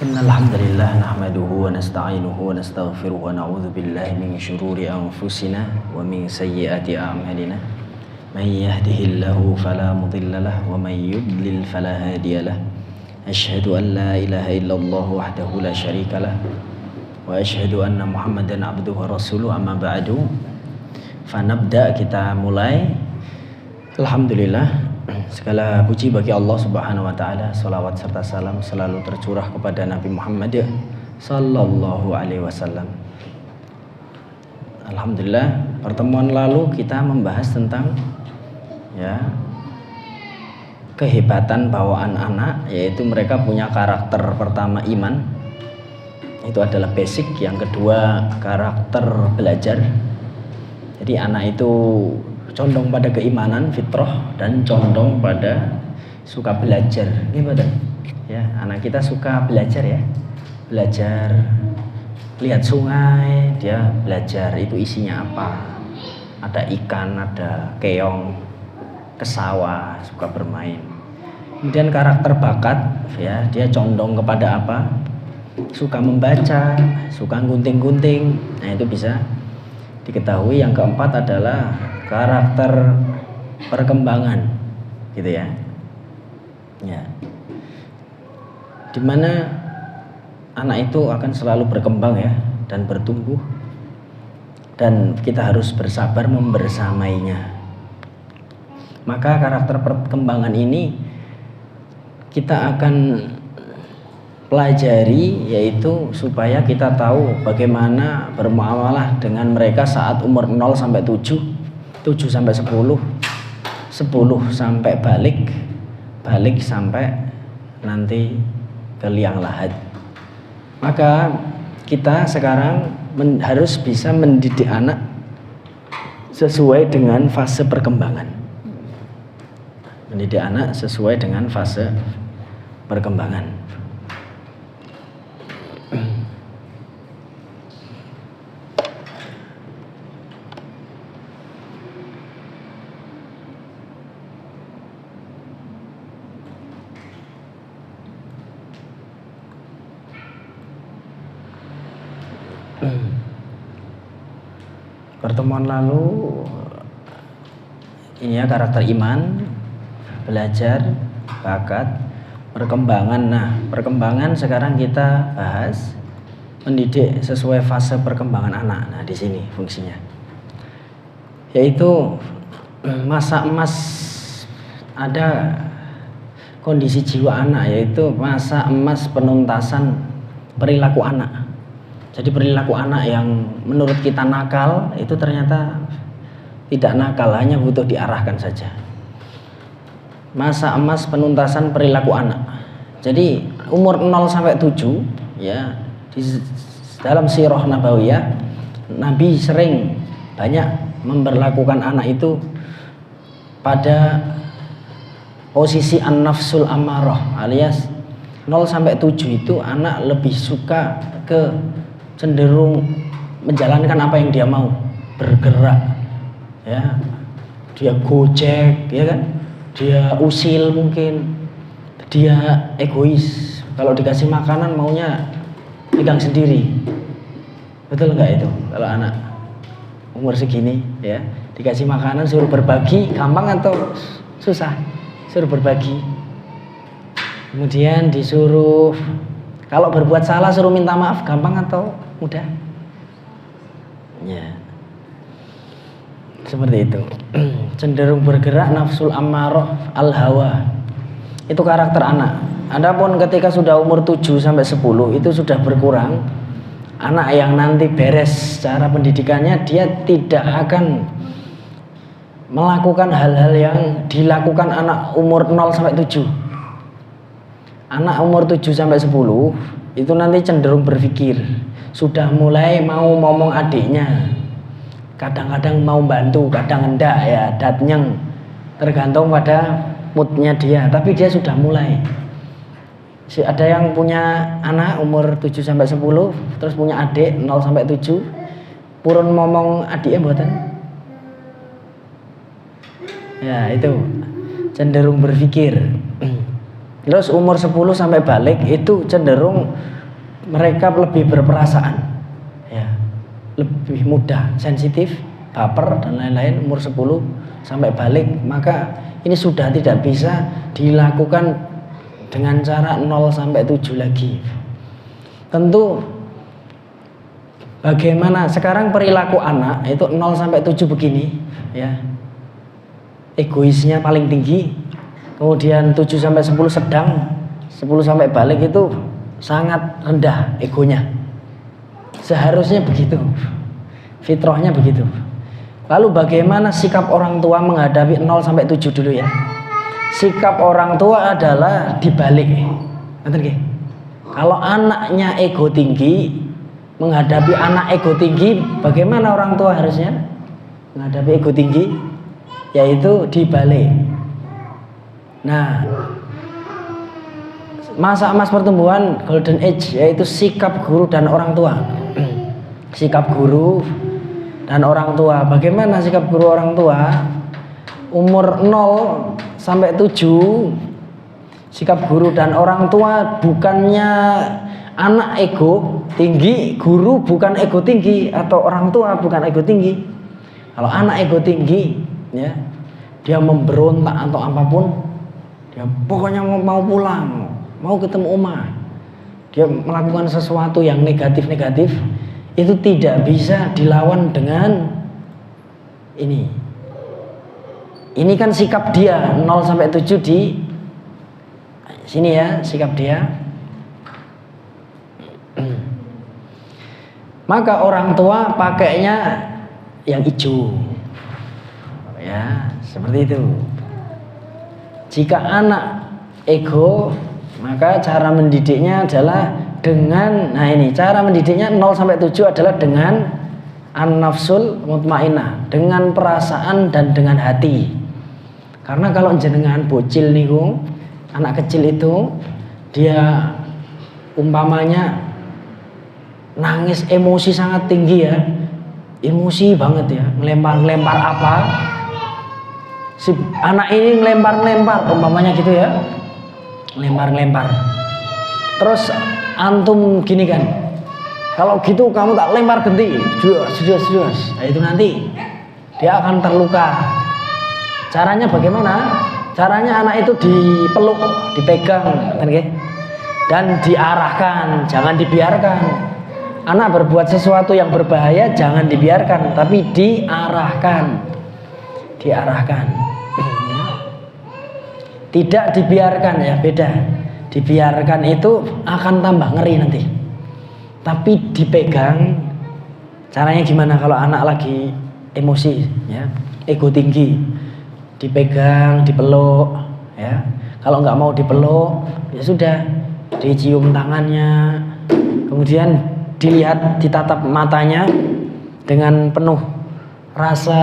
Innal hamdalillah nahmaduhu wa nasta'inuhu wa nastaghfiruhu wa na'udzu billahi min shururi anfusina wa min sayyiati a'malina. May yahdihillahu fala mudilla lahu wa may yudlil fala hadiya lahu. Asyhadu an la ilaha illallah wahdahu la syarika lah wa asyhadu anna Muhammadan abduhu wa rasuluhu, amma ba'du. Fanabda, kita mulai. Alhamdulillah, segala puji bagi Allah Subhanahu wa taala, salawat serta salam selalu tercurah kepada Nabi Muhammad sallallahu alaihi wasallam. Alhamdulillah, pertemuan lalu kita membahas tentang kehebatan bawaan anak, yaitu mereka punya karakter pertama iman, itu adalah basic. Yang kedua karakter belajar. Jadi anak itu condong pada keimanan fitrah dan condong pada suka belajar. Gimana? Ya, anak kita suka belajar ya. Belajar, lihat sungai, dia belajar itu isinya apa. Ada ikan, ada keong, ke sawah, suka bermain. Kemudian karakter bakat, ya, dia condong kepada apa? Suka membaca, suka gunting-gunting. Nah, itu bisa diketahui. Yang keempat adalah karakter perkembangan, gitu ya. Ya. Dimana anak itu akan selalu berkembang ya dan bertumbuh, dan kita harus bersabar membersamainya. Maka karakter perkembangan ini kita akan pelajari, yaitu supaya kita tahu bagaimana bermuamalah dengan mereka saat umur 0 sampai 7, 7 sampai 10, 10 sampai balik sampai nanti ke liang lahat. Maka kita sekarang harus bisa mendidik anak sesuai dengan fase perkembangan. Mendidik anak sesuai dengan fase perkembangan. Pertemuan lalu ini ya, karakter iman, belajar, bakat, perkembangan. Nah, perkembangan sekarang kita bahas mendidik sesuai fase perkembangan anak. Nah, di sini fungsinya, yaitu masa emas, ada kondisi jiwa anak, yaitu masa emas penuntasan perilaku anak. Jadi perilaku anak yang menurut kita nakal itu ternyata tidak nakal, hanya butuh diarahkan saja. Masa emas penuntasan perilaku anak. Jadi umur 0 sampai 7 ya, di dalam sirah nabawiyah Nabi sering banyak memperlakukan anak itu pada posisi an-nafsul ammarah, alias 0 sampai 7 itu anak lebih suka ke cenderung menjalankan apa yang dia mau, bergerak ya, dia gojek ya kan, dia usil, mungkin dia egois, kalau dikasih makanan maunya pegang sendiri. Betul nggak itu? Kalau anak umur segini ya, dikasih makanan suruh berbagi, gampang atau susah? Suruh berbagi. Kemudian disuruh, kalau berbuat salah suruh minta maaf, gampang atau mudah? Ya, seperti itu. Cenderung bergerak, nafsul ammarah, al-hawa. Itu karakter anak. Adapun ketika sudah umur 7 sampai 10 itu sudah berkurang. Anak yang nanti beres cara pendidikannya, dia tidak akan melakukan hal-hal yang dilakukan anak umur 0 sampai 7. Anak umur 7 sampai 10 itu nanti cenderung berpikir, sudah mulai mau ngomong adiknya, kadang-kadang mau bantu, kadang enggak ya, datnyeng, tergantung pada moodnya dia, tapi dia sudah mulai. Ada yang punya anak umur 7 sampai 10 terus punya adik 0 sampai 7, purun ngomong adiknya mboten? Ya, itu cenderung berpikir Terus umur 10 sampai balik itu cenderung mereka lebih berperasaan, ya, lebih mudah sensitif, baper dan lain-lain. Umur 10 sampai balik, maka ini sudah tidak bisa dilakukan dengan cara 0 sampai 7 lagi. Tentu bagaimana sekarang perilaku anak itu 0 sampai 7 begini, ya. Egoisnya paling tinggi, kemudian 7 sampai 10 sedang, 10 sampai balik itu sangat rendah egonya. Seharusnya begitu, fitrahnya begitu. Lalu bagaimana sikap orang tua menghadapi 0 sampai 7 dulu ya. Sikap orang tua adalah dibalik. Ngerti nggih? Kalau anaknya ego tinggi menghadapi anak ego tinggi, bagaimana orang tua harusnya menghadapi ego tinggi? Yaitu dibalik. Nah, masa emas pertumbuhan golden age yaitu sikap guru dan orang tua. Sikap guru dan orang tua. Bagaimana sikap guru orang tua? Umur 0 sampai 7 sikap guru dan orang tua bukannya anak ego tinggi, guru bukan ego tinggi, atau orang tua bukan ego tinggi. Kalau anak ego tinggi, ya, dia memberontak atau apapun, dia pokoknya mau pulang, mau ketemu oma, dia melakukan sesuatu yang negatif-negatif, itu tidak bisa dilawan dengan ini. Ini kan sikap dia 0 sampai 7 di sini ya, sikap dia. Maka orang tua pakainya yang hijau, ya, seperti itu. Jika anak ego, maka cara mendidiknya adalah dengan, nah ini cara mendidiknya 0 sampai 7 adalah dengan an-nafsul mutmainnah, dengan perasaan dan dengan hati. Karena kalau jenengan bocil niku, anak kecil itu dia umpamanya nangis emosi sangat tinggi ya, emosi banget ya, ngelempar apa, si anak ini ngelempar umpamanya gitu ya, ngelempar. Terus antum gini kan, kalau gitu kamu tak lempar genti, juas. Nah, itu nanti dia akan terluka. Caranya bagaimana? Caranya anak itu dipeluk, dipegang, dan diarahkan, jangan dibiarkan. Anak berbuat sesuatu yang berbahaya jangan dibiarkan, tapi diarahkan. Tidak dibiarkan ya, beda. Dibiarkan itu akan tambah ngeri nanti. Tapi dipegang, caranya gimana kalau anak lagi emosi ya, ego tinggi? Dipegang, dipeluk ya. Kalau nggak mau dipeluk, ya sudah, dicium tangannya, kemudian dilihat, ditatap matanya dengan penuh rasa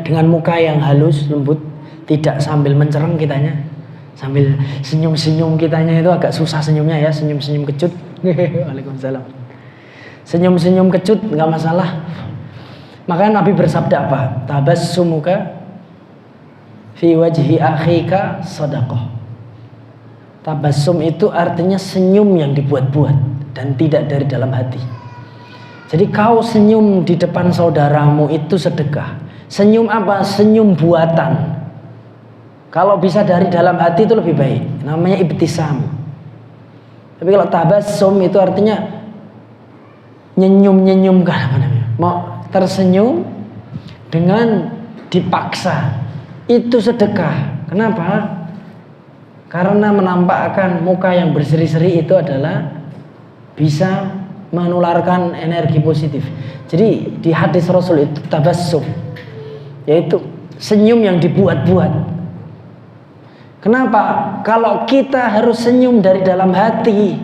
dengan muka yang halus, lembut, tidak sambil mencereng kitanya, sambil senyum-senyum kitanya itu agak susah senyumnya ya, senyum-senyum kecut. Waalaikumsalam. Senyum-senyum kecut nggak masalah. Makanya Nabi bersabda apa? Tabassumuka fi wajhi akhika shadaqah. Tabassum itu artinya senyum yang dibuat-buat dan tidak dari dalam hati. Jadi kau senyum di depan saudaramu itu sedekah. Senyum apa? Senyum buatan. Kalau bisa dari dalam hati itu lebih baik. Namanya ibtisam. Tapi kalau tabassum itu artinya nyenyum kan, apa namanya? Mau tersenyum dengan dipaksa. Itu sedekah. Kenapa? Karena menampakkan muka yang berseri-seri itu adalah bisa menularkan energi positif. Jadi di hadis Rasul itu tabassum, yaitu senyum yang dibuat-buat. Kenapa? Kalau kita harus senyum dari dalam hati,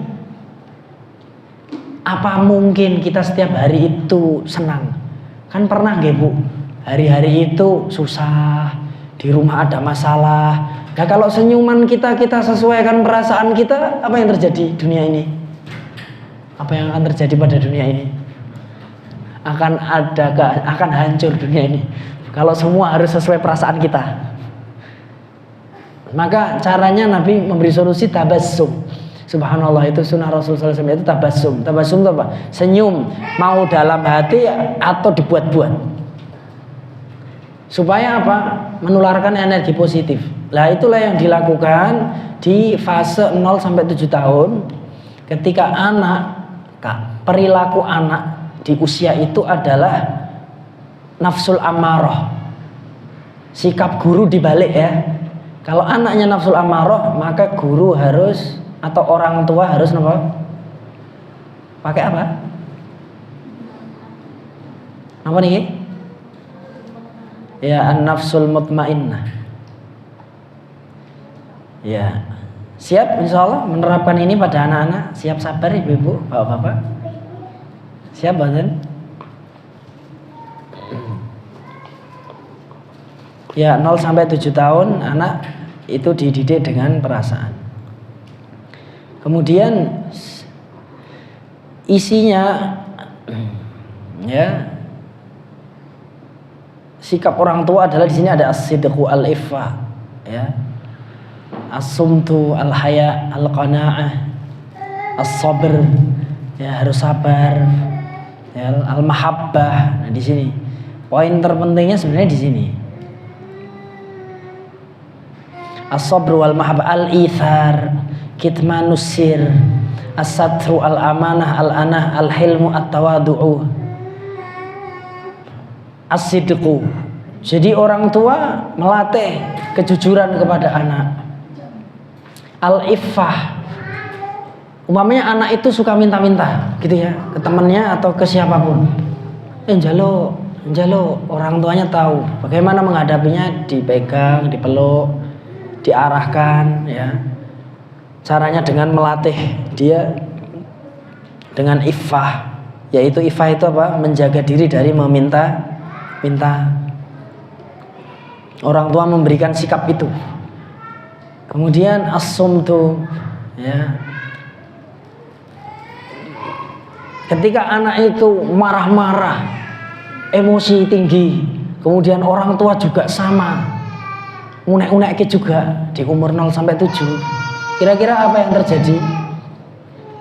apa mungkin kita setiap hari itu senang? Kan pernah nggih Bu, hari-hari itu susah, di rumah ada masalah. Nah kalau senyuman kita sesuaikan perasaan kita, apa yang terjadi dunia ini? Apa yang akan terjadi pada dunia ini? Akan hancur dunia ini kalau semua harus sesuai perasaan kita. Maka caranya Nabi memberi solusi tabassum. Subhanallah, itu sunnah Rasulullah SAW, itu tabassum. Tabassum itu apa? Senyum, mau dalam hati atau dibuat-buat. Supaya apa? Menularkan energi positif. Lah itulah yang dilakukan di fase 0 sampai 7 tahun. Ketika perilaku anak di usia itu adalah nafsul amarah. Sikap guru dibalik ya. Kalau anaknya nafsul amarah, maka guru harus atau orang tua harus apa? Pakai apa? Apa nih? Ya, an-nafsul mutmainnah. Ya, siap insya Allah menerapkan ini pada anak-anak. Siap sabar ibu-ibu, bapak-bapak. Siap banget. Ya, 0 sampai 7 tahun anak itu dididik dengan perasaan. Kemudian isinya ya, sikap orang tua adalah di sini ada as-sidqu al-iffa ya. As-sumtu al-haya al-qanaah, as-sabr ya, harus sabar ya, al-mahabbah. Nah, di sini poin terpentingnya sebenarnya di sini. As-sabr wal mahabbah, al-ithar, kitmanus sir, as-satru al-amanah, al-anah, al-hilmu, at-tawadu'u, as-sidqu. Jadi orang tua melatih kejujuran kepada anak. Al-iffah, umpamanya anak itu suka minta-minta gitu ya ke temannya atau ke siapapun. Njalo orang tuanya tahu bagaimana menghadapinya, dipegang, dipeluk, diarahkan ya. Caranya dengan melatih dia dengan iffah, yaitu iffah itu apa? Menjaga diri dari meminta. Orang tua memberikan sikap itu. Kemudian as-sumtu ya. Ketika anak itu marah-marah, emosi tinggi, kemudian orang tua juga sama, unek-unek juga di umur 0 sampai 7. Kira-kira apa yang terjadi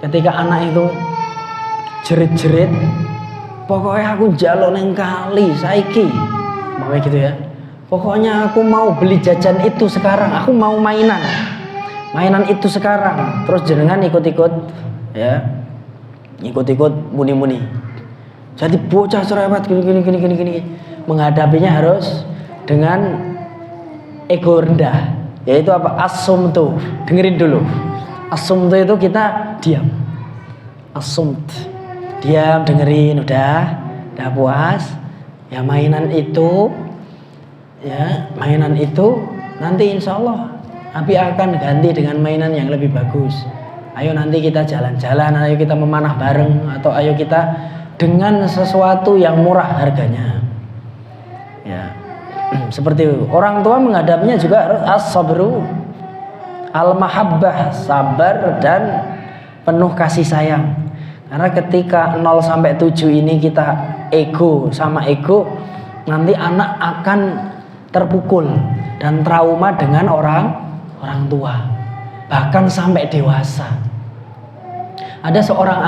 ketika anak itu jerit-jerit, pokoknya aku njaluk neng kali saiki, makanya gitu ya. Pokoknya aku mau beli jajan itu sekarang, aku mau mainan itu sekarang. Terus jenengan ikut-ikut ya, ikut-ikut muni-muni. Jadi bocah cerewet gini. Menghadapinya harus dengan ego rendah. Yaitu apa? As-sumtu. Dengerin dulu. As-sumtu itu kita diam. As-sumt. Diam, dengerin, udah puas. Ya mainan itu nanti insya Allah Abi akan ganti dengan mainan yang lebih bagus. Ayo nanti kita jalan-jalan, ayo kita memanah bareng, atau ayo kita dengan sesuatu yang murah harganya. Ya. Seperti itu. Orang tua menghadapinya juga harus as-sabru, al-mahabbah, sabar dan penuh kasih sayang. Karena ketika 0 sampai 7 ini kita ego sama ego, nanti anak akan terpukul dan trauma dengan orang tua, bahkan sampai dewasa. Ada seorang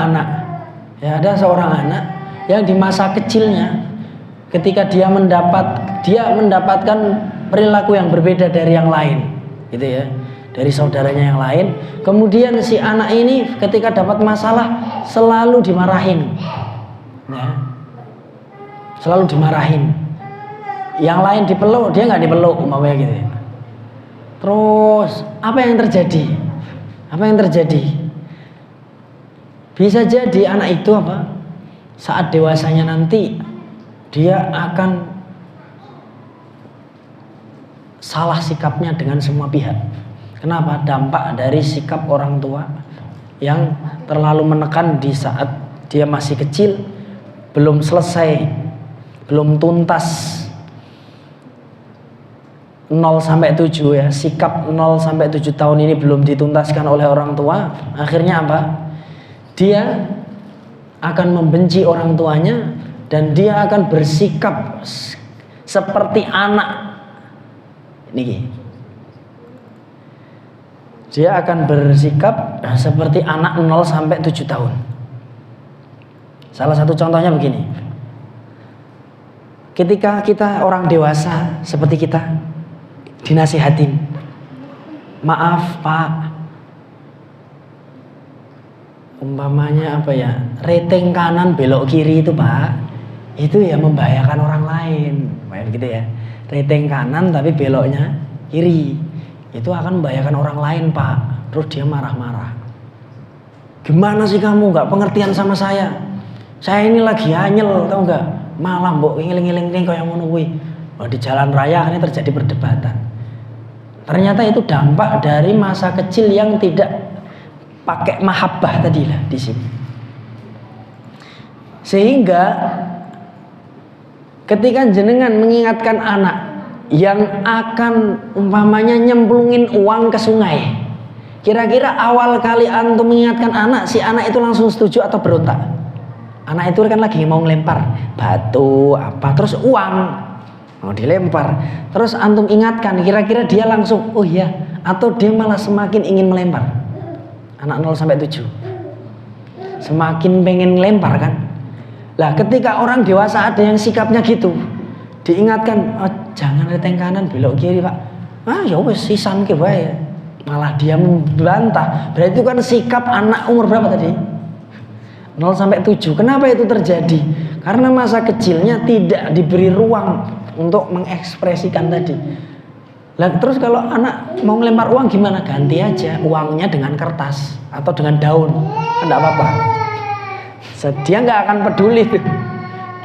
anak yang di masa kecilnya, ketika dia mendapatkan perilaku yang berbeda dari yang lain, gitu ya, dari saudaranya yang lain. Kemudian si anak ini ketika dapat masalah selalu dimarahin, ya, selalu dimarahin. Yang lain dipeluk, dia nggak dipeluk, umpamanya gitu ya. Terus apa yang terjadi? Bisa jadi anak itu apa? Saat dewasanya nanti dia akan salah sikapnya dengan semua pihak. Kenapa? Dampak dari sikap orang tua yang terlalu menekan di saat dia masih kecil, belum selesai, belum tuntas. 0 sampai 7 ya, sikap 0 sampai 7 tahun ini belum dituntaskan oleh orang tua. Akhirnya apa? Dia akan membenci orang tuanya dan dia akan bersikap seperti anak. Niki. dia akan bersikap seperti anak 0 sampai 7 tahun. Salah satu contohnya begini. Ketika kita orang dewasa seperti kita dinasihatin, maaf Pak, umpamanya apa ya, reteng kanan belok kiri itu Pak, itu ya membahayakan orang lain, gitu ya. Reteng kanan tapi beloknya kiri, itu akan membahayakan orang lain Pak. Terus dia marah-marah. Gimana sih kamu nggak pengertian sama saya? Saya ini lagi anyel, tau nggak? Malam mbok ngiling-ngiling kayak ngono kuwi. Di jalan raya ini terjadi perdebatan. Ternyata itu dampak dari masa kecil yang tidak pakai mahabbah tadi lah di sini. Sehingga ketika jenengan mengingatkan anak yang akan umpamanya nyemplungin uang ke sungai, kira-kira awal kali antum mengingatkan anak, si anak itu langsung setuju atau berontak? Anak itu kan lagi mau ngelempar batu apa, terus uang mau dilempar, terus antum ingatkan, kira-kira dia langsung oh iya, atau dia malah semakin ingin melempar? Anak 0 sampai 7 semakin pengen ngelempar kan. Lah ketika orang dewasa ada yang sikapnya gitu, diingatkan, oh, jangan reteng kanan belok kiri Pak, ya wes sisan ke wae, malah dia membantah. Berarti itu kan sikap anak umur berapa tadi? 0 sampai 7. Kenapa itu terjadi? Karena masa kecilnya tidak diberi ruang untuk mengekspresikan tadi. Lah terus kalau anak mau ngelempar uang gimana? Ganti aja uangnya dengan kertas atau dengan daun, enggak apa-apa. Dia nggak akan peduli.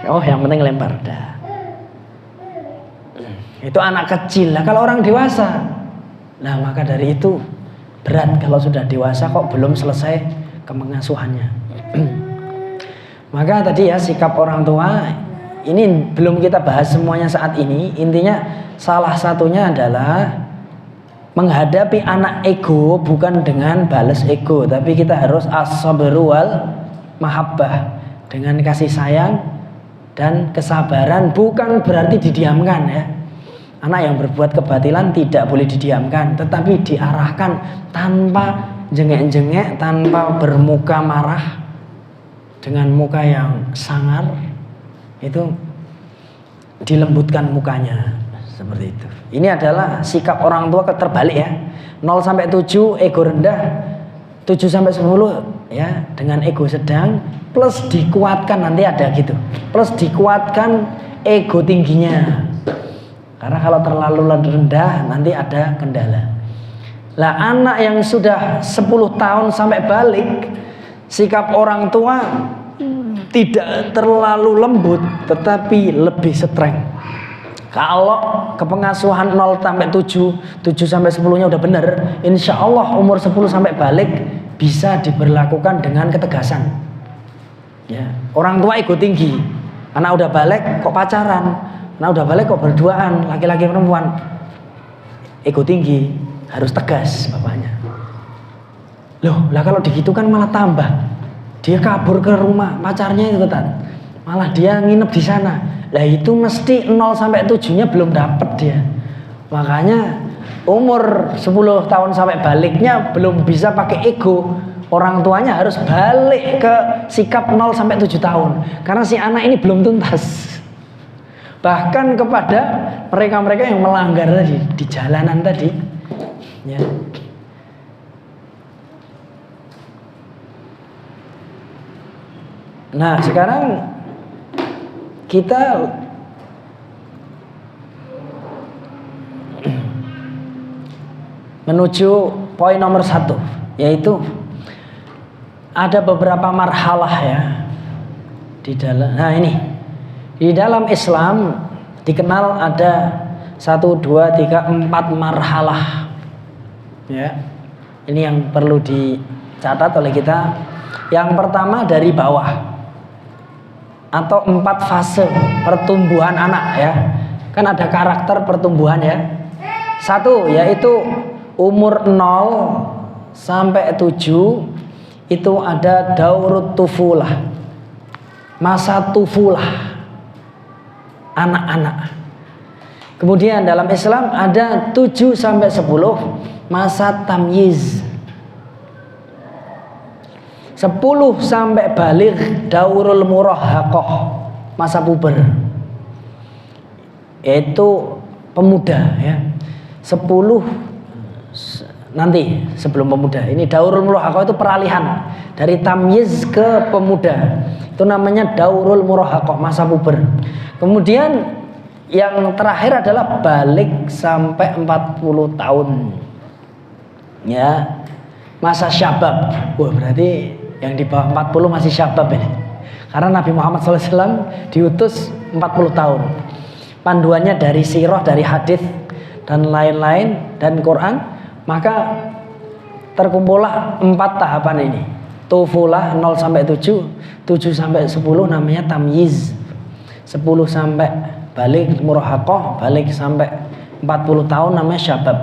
Oh, yang penting lempar dah. Itu anak kecil. Lah kalau orang dewasa, nah maka dari itu berat kalau sudah dewasa kok belum selesai kemengasuhannya. Maka tadi ya, sikap orang tua ini belum kita bahas semuanya saat ini. Intinya salah satunya adalah menghadapi anak ego bukan dengan balas ego, tapi kita harus as-sabru wal mahabbah, dengan kasih sayang dan kesabaran. Bukan berarti didiamkan ya. Anak yang berbuat kebatilan tidak boleh didiamkan, tetapi diarahkan tanpa jengek-jengek, tanpa bermuka marah, dengan muka yang sangar, itu dilembutkan mukanya seperti itu. Ini adalah sikap orang tua terbalik ya. 0 sampai 7 ego rendah, 7 sampai 10 ya dengan ego sedang, plus dikuatkan, nanti ada gitu, plus dikuatkan ego tingginya. Karena kalau terlalu rendah nanti ada kendala. Lah anak yang sudah 10 tahun sampai balik, sikap orang tua tidak terlalu lembut tetapi lebih strength. Kalau kepengasuhan 0 sampai 7, 7 sampai 10-nya udah bener, insya Allah umur 10 sampai balik bisa diberlakukan dengan ketegasan ya. Orang tua ego tinggi, anak udah balik kok pacaran, anak udah balik kok berduaan, laki-laki perempuan, ego tinggi, harus tegas bapaknya. Loh, lah kalau digitu kan malah tambah. Dia kabur ke rumah pacarnya itu kan, malah dia nginep di sana. Lah itu mesti 0 sampai 7-nya belum dapet dia. Makanya umur 10 tahun sampai baliknya belum bisa pakai ego. Orang tuanya harus balik ke sikap 0 sampai 7 tahun. Karena si anak ini belum tuntas. Bahkan kepada mereka-mereka yang melanggar tadi di jalanan tadi ya. Nah sekarang kita menuju poin nomor 1, yaitu ada beberapa marhalah ya di dalam. Nah ini di dalam Islam dikenal ada 1, 2, 3, 4 marhalah ya. Ini yang perlu dicatat oleh kita. Yang pertama dari bawah, atau 4 fase pertumbuhan anak ya. Kan ada karakter pertumbuhan ya. 1 yaitu umur 0 sampai 7 itu ada daurut tufulah, masa tufulah anak-anak. Kemudian dalam Islam ada 7 sampai 10 masa tamyiz. 10 sampai baligh daurul murahaqah, masa puber. Yaitu pemuda ya. 10 nanti sebelum pemuda. Ini daurul murahaqah itu peralihan dari tamyiz ke pemuda. Itu namanya daurul murahaqah, masa puber. Kemudian yang terakhir adalah balik sampai 40 tahun. Ya. Masa syabab. Wah, berarti yang di bawah 40 masih syabab ini. Karena Nabi Muhammad SAW diutus 40 tahun. Panduannya dari sirah, dari hadis dan lain-lain dan Quran, maka terkumpullah 4 tahapan ini. Tufulah 0 sampai 7, 7 sampai 10 namanya tamyiz. 10 sampai balik murahaqah, balik sampai 40 tahun namanya syabab.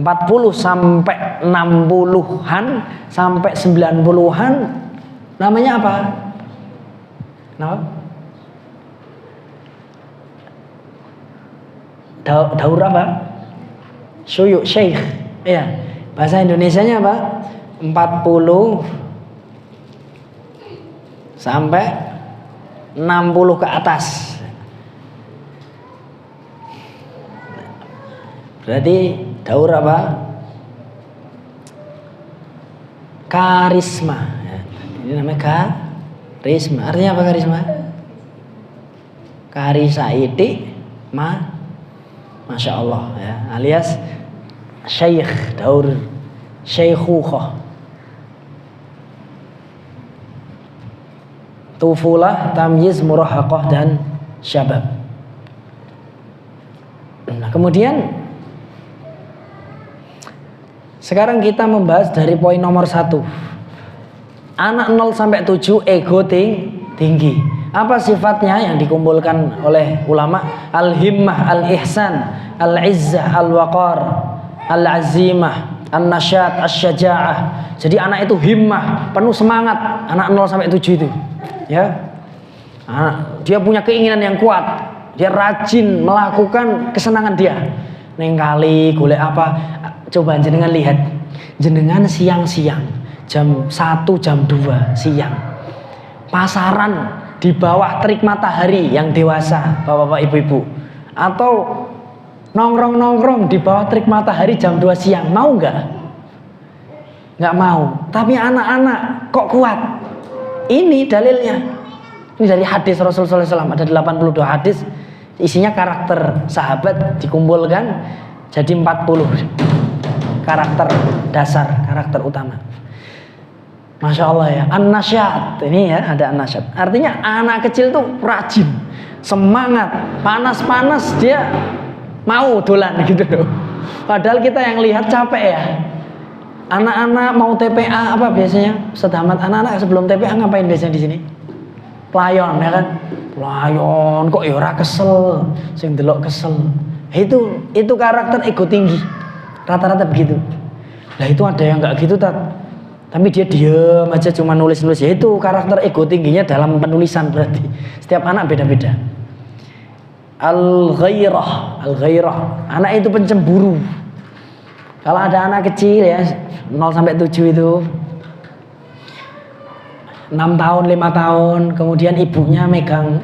40 sampai 60-an sampai 90-an namanya apa? Nah, daur apa? Syuyuk, syekh. Iya. Bahasa Indonesianya apa? 40 sampai 60 ke atas. Berarti daur apa? Karisma. Ini namanya karisma. Artinya apa karisma? Karisaiti Masya Allah ya. Alias syekh, daur syekhukhah. Tufulah, tamyiz, murahaqah dan syabab. Nah, kemudian sekarang kita membahas dari poin nomor 1. Anak 0 sampai 7 ego tinggi. Apa sifatnya yang dikumpulkan oleh ulama? Al-himmah, al-ihsan, al-izzah, al-waqar, al-azimah, an-nasyat, asy-syaja'ah. Jadi anak itu himmah, penuh semangat. Anak 0 sampai 7 itu. Ya. Dia punya keinginan yang kuat. Dia rajin melakukan kesenangan dia. Neng kali golek apa? Coba jenengan lihat. Jenengan siang-siang, jam 1, jam 2 siang. Pasaran di bawah terik matahari yang dewasa, bapak-bapak, ibu-ibu. Atau nongkrong-nongkrong di bawah terik matahari jam 2 siang. Mau nggak? Nggak mau. Tapi anak-anak kok kuat? Ini dalilnya. Ini dari hadis Rasulullah SAW. Ada 82 hadis. Isinya karakter sahabat dikumpulkan jadi 40 karakter dasar, karakter utama. Masya Allah ya. An-nasyat. Ini ya ada an-nasyat. Artinya anak kecil tuh rajin, semangat, panas-panas dia mau dolan gitu loh. Padahal kita yang lihat capek ya. Anak-anak mau TPA apa biasanya? Sedamat anak-anak sebelum TPA ngapain biasanya di sini? Playon ya kan? Playon kok ya ora kesel, sing delok kesel. Itu karakter ego tinggi. Rata-rata begitu. Lah itu ada yang enggak gitu tapi dia diam aja cuma nulis-nulis. Ya itu karakter ego tingginya dalam penulisan berarti. Setiap anak beda-beda. Al-ghairah. Anak itu pencemburu. Kalau ada anak kecil ya 0 sampai 7 itu 6 tahun, 5 tahun, kemudian ibunya megang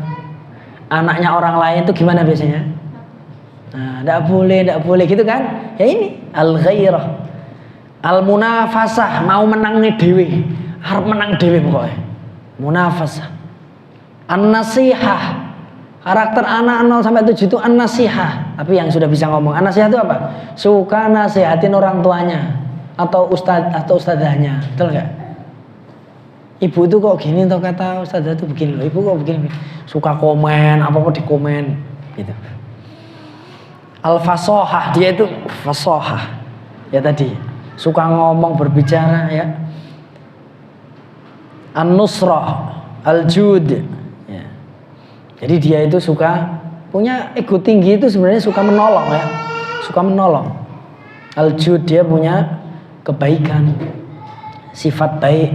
anaknya orang lain itu gimana biasanya? Nah, enggak boleh gitu kan? Ya ini al-ghairah. Al-munafasah, mau menangnya dewe, harap menang dewe pokoknya. Munafasah. An-nasihah. Karakter anak 0 sampai 7 itu an-nasihah. Tapi yang sudah bisa ngomong, an-nasihah itu apa? Suka nasihatin orang tuanya atau ustadzahnya, betul nggak? Ibu itu kok gini, atau kata ustadzah itu begini loh. Ibu kok begini. Suka komen, apa-apa dikomen, gitu. Al-fasohah, dia itu fasohah. Ya tadi, suka ngomong, berbicara ya. An-nusrah, al-jud. Ya. Jadi dia itu suka punya ego tinggi, itu sebenarnya suka menolong ya. Suka menolong. Al-jud, dia punya kebaikan, sifat baik.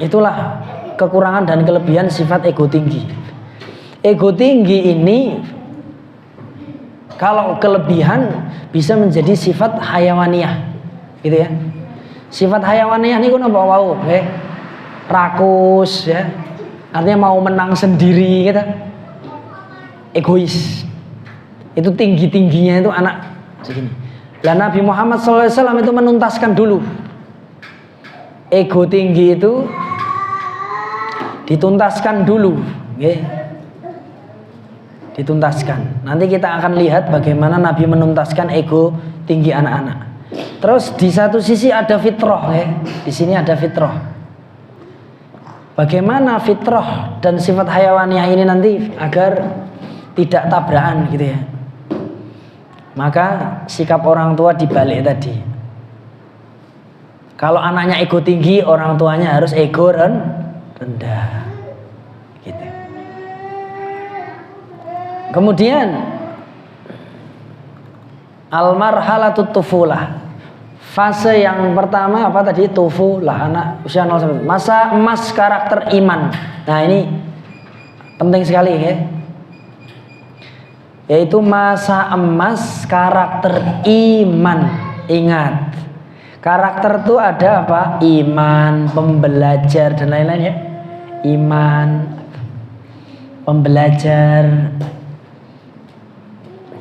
Itulah kekurangan dan kelebihan sifat ego tinggi. Ego tinggi ini kalau kelebihan bisa menjadi sifat hayawaniyah, gitu ya. Sifat hayawaniyah niku napa wau, nggih. Rakus ya. Artinya mau menang sendiri gitu. Egois. Itu tinggi-tingginya itu anak segini. Lah Nabi Muhammad SAW itu menuntaskan dulu. Ego tinggi itu dituntaskan dulu, nggih. Dituntaskan. Nanti kita akan lihat bagaimana Nabi menuntaskan ego tinggi anak-anak. Terus di satu sisi ada fitrah, ya. Di sini ada fitrah. Bagaimana fitrah dan sifat hayawaniyah ini nanti agar tidak tabrakan gitu ya. Maka sikap orang tua dibalik tadi. Kalau anaknya ego tinggi, orang tuanya harus ego rendah. Gitu. Kemudian al-marhalatut tufulah. Fase yang pertama apa tadi? Tufulah, anak usia 0 sampai masa emas karakter iman. Nah, ini penting sekali ya. Yaitu masa emas karakter iman. Ingat, karakter itu ada apa? Iman, pembelajar dan lain-lain ya. Iman, pembelajar.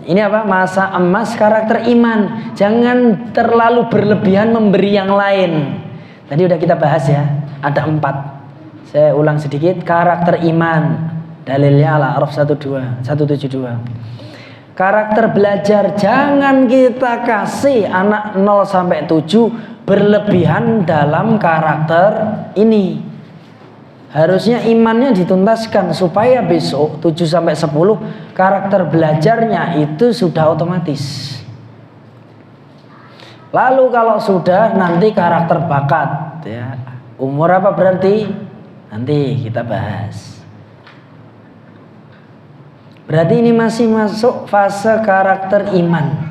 Ini apa? Masa emas karakter iman. Jangan terlalu berlebihan memberi yang lain. Tadi udah kita bahas ya. Ada 4. Saya ulang sedikit. Karakter iman. Dalilnya Al-A'raf 172. Karakter belajar. Jangan kita kasih anak 0 sampai 7 berlebihan dalam karakter ini. Harusnya imannya dituntaskan supaya besok 7 sampai 10 karakter belajarnya itu sudah otomatis. Lalu kalau sudah nanti karakter bakat ya. Umur apa berarti? Nanti kita bahas. Berarti ini masih masuk fase karakter iman.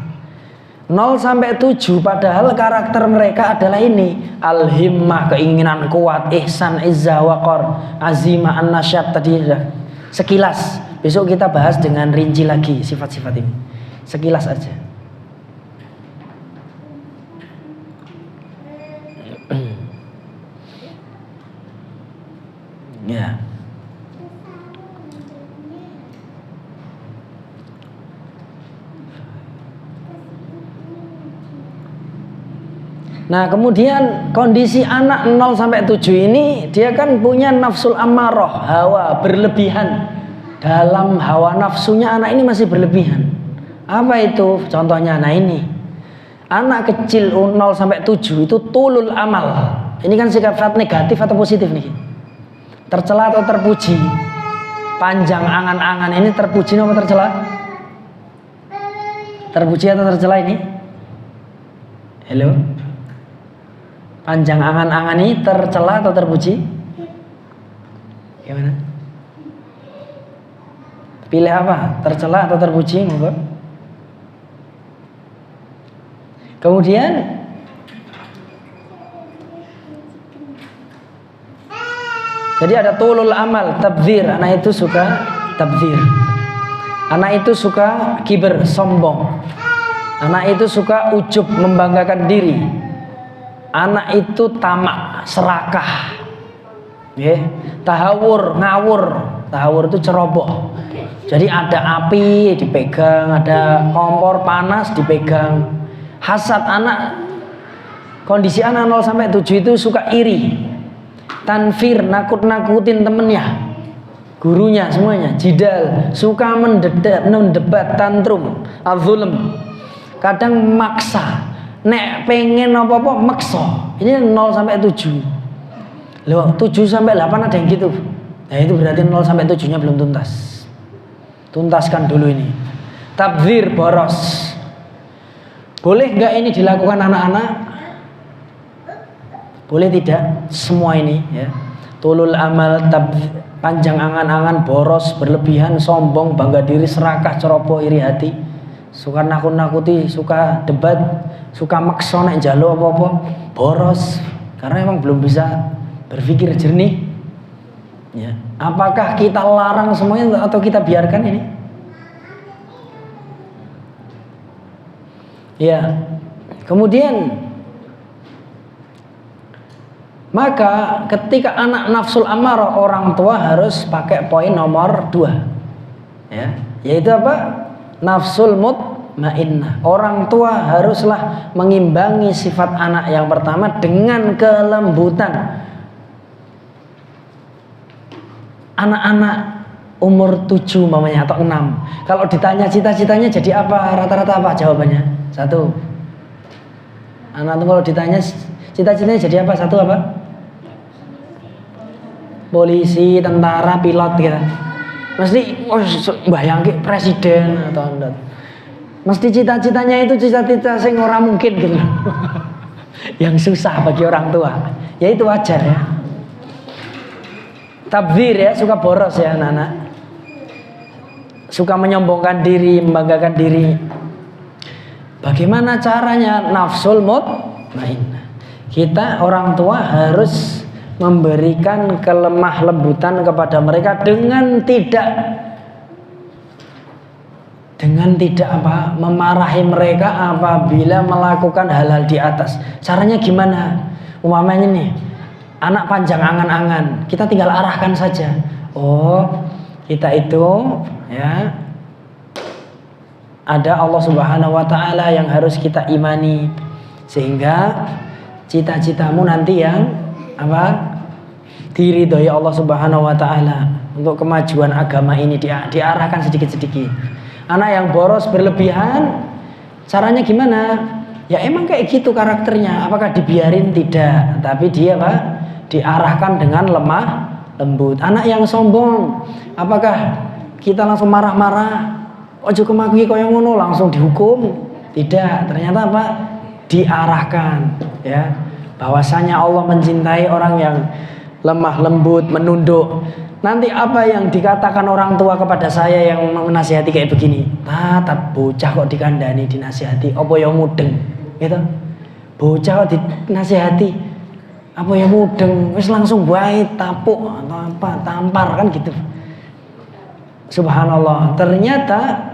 0 sampai 7 padahal karakter mereka adalah ini al-himmah, keinginan kuat, ihsan, izzah, waqar, azimah, an-nasyat tadi sudah sekilas. Besok kita bahas dengan rinci lagi sifat-sifat ini. Sekilas aja. Ya. Nah, kemudian kondisi anak 0 sampai 7 ini dia kan punya nafsul ammarah, hawa berlebihan. Dalam hawa nafsunya anak ini masih berlebihan. Apa itu? Contohnya nah ini. Anak kecil 0 sampai 7 itu tulul amal. Ini kan sikap negatif atau positif nih? Tercela atau terpuji? Panjang angan-angan ini terpuji atau tercela? Terpuji atau tercela ini? Halo? Panjang angan-angan ini tercela atau terpuji? Gimana? Pilih apa? Tercela atau terpuji? Monggo. Kemudian jadi ada tulul amal, tabdzir. Anak itu suka tabdzir. Anak itu suka kiber, sombong. Anak itu suka ujub, membanggakan diri. Anak itu tamak, serakah, tahawur, ngawur. Tahawur itu ceroboh. Jadi ada api dipegang, ada kompor panas dipegang. Hasad anak, kondisi anak 0 sampai 7 itu suka iri, tanfir, nakut-nakutin temennya, gurunya semuanya, jidal, suka mendebat, tantrum, al-zulm, kadang maksa. Nek pengen apa-apa maksa. Ini 0 sampai 7. Loh, 7 sampai 8 ada yang gitu. Nah, itu berarti 0 sampai 7-nya belum tuntas. Tuntaskan dulu ini. Tabdzir, boros. Boleh enggak ini dilakukan anak-anak? Boleh tidak? Semua ini ya. Tulul amal, panjang angan-angan, boros, berlebihan, sombong, bangga diri, serakah, ceroboh, iri hati. Suka nakut-nakuti, suka debat, suka maksa nek njaluk apa-apa, boros karena emang belum bisa berpikir jernih. Ya. Apakah kita larang semuanya atau kita biarkan ini? Ya. Kemudian maka ketika anak nafsul amarah, orang tua harus pakai poin nomor 2. Ya, yaitu apa? Nafsul mutmainnah. Orang tua haruslah mengimbangi sifat anak yang pertama dengan kelembutan. Anak-anak umur 7 mamanya atau 6, kalau ditanya cita-citanya jadi apa, rata-rata apa jawabannya? 1. Anak itu kalau ditanya cita-citanya jadi apa? 1 apa? Polisi, tentara, pilot gitu. Mesti bayangke presiden atau enggak. Mesti cita-citanya itu cita-cita sing ora mungkin gitu. Yang susah bagi orang tua. Ya itu wajar ya. Tabdzir ya, suka boros ya anak-anak. Suka menyombongkan diri, membanggakan diri. Bagaimana caranya? Nafsul mutmainnah. Kita orang tua harus memberikan kelemah lembutan kepada mereka dengan tidak memarahi mereka apabila melakukan hal-hal di atas. Caranya gimana? Umpamanya nih, anak panjang angan-angan, kita tinggal arahkan saja. Oh, kita itu ya ada Allah Subhanahu wa taala yang harus kita imani, sehingga cita-citamu nanti yang diridhoi Allah Subhanahu wa taala. Untuk kemajuan agama ini diarahkan sedikit-sedikit. Anak yang boros berlebihan, caranya gimana? Ya emang kayak gitu karakternya. Apakah dibiarin? Tidak, tapi dia diarahkan dengan lemah lembut. Anak yang sombong, apakah kita langsung marah-marah? Ojo kemaki koyo ngono langsung dihukum? Tidak, ternyata diarahkan ya. Bahwasanya Allah mencintai orang yang lemah lembut, menunduk. Nanti apa yang dikatakan orang tua kepada saya yang menasihati kayak begini, tat bocah kok dikandani dinasihati, apa ya mudeng gitu. Bocah kok dinasihati apa ya mudeng, wis langsung wae tapuk atau apa, tampar kan gitu. Subhanallah, ternyata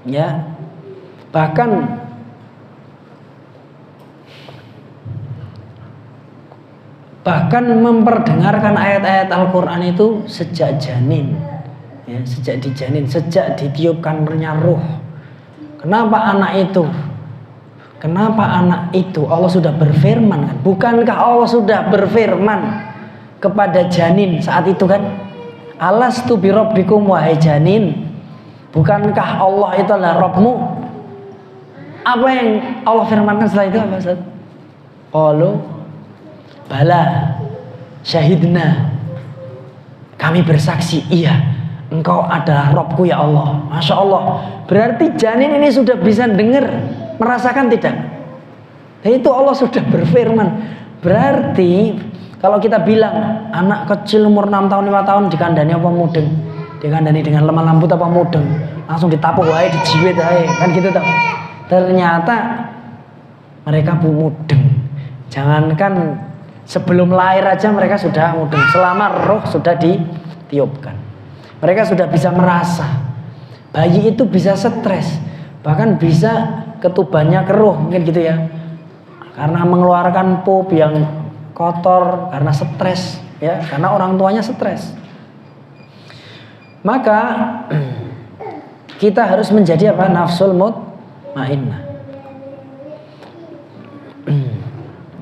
ya bahkan memperdengarkan ayat-ayat Al-Quran itu sejak janin ya, sejak dijanin, sejak ditiupkannya ruh. Kenapa anak itu Allah sudah berfirman kan? Bukankah Allah sudah berfirman kepada janin saat itu kan? Alastu bi rabbikum, wahai janin, bukankah Allah itu adalah Rabbmu? Apa yang Allah firmankan setelah itu apa Ustaz? Qalu bala syahidna, kami bersaksi, iya engkau adalah Rabbku ya Allah. Masya Allah, berarti janin ini sudah bisa dengar, merasakan tidak? Dan itu Allah sudah berfirman. Berarti kalau kita bilang anak kecil umur 6 tahun 5 tahun dikandani apa mudeng, dikandani dengan lemah lembut apa mudeng, langsung ditapuk wae, dijiwet wae, kan gitu tau. Ternyata mereka mudeng. Jangankan sebelum lahir aja mereka sudah mudeng, selama roh sudah ditiupkan. Mereka sudah bisa merasa. Bayi itu bisa stres, bahkan bisa ketubannya keruh mungkin gitu ya, karena mengeluarkan pup yang kotor karena stres ya, karena orang tuanya stres. Maka kita harus menjadi apa? Nafsul mutmainnah.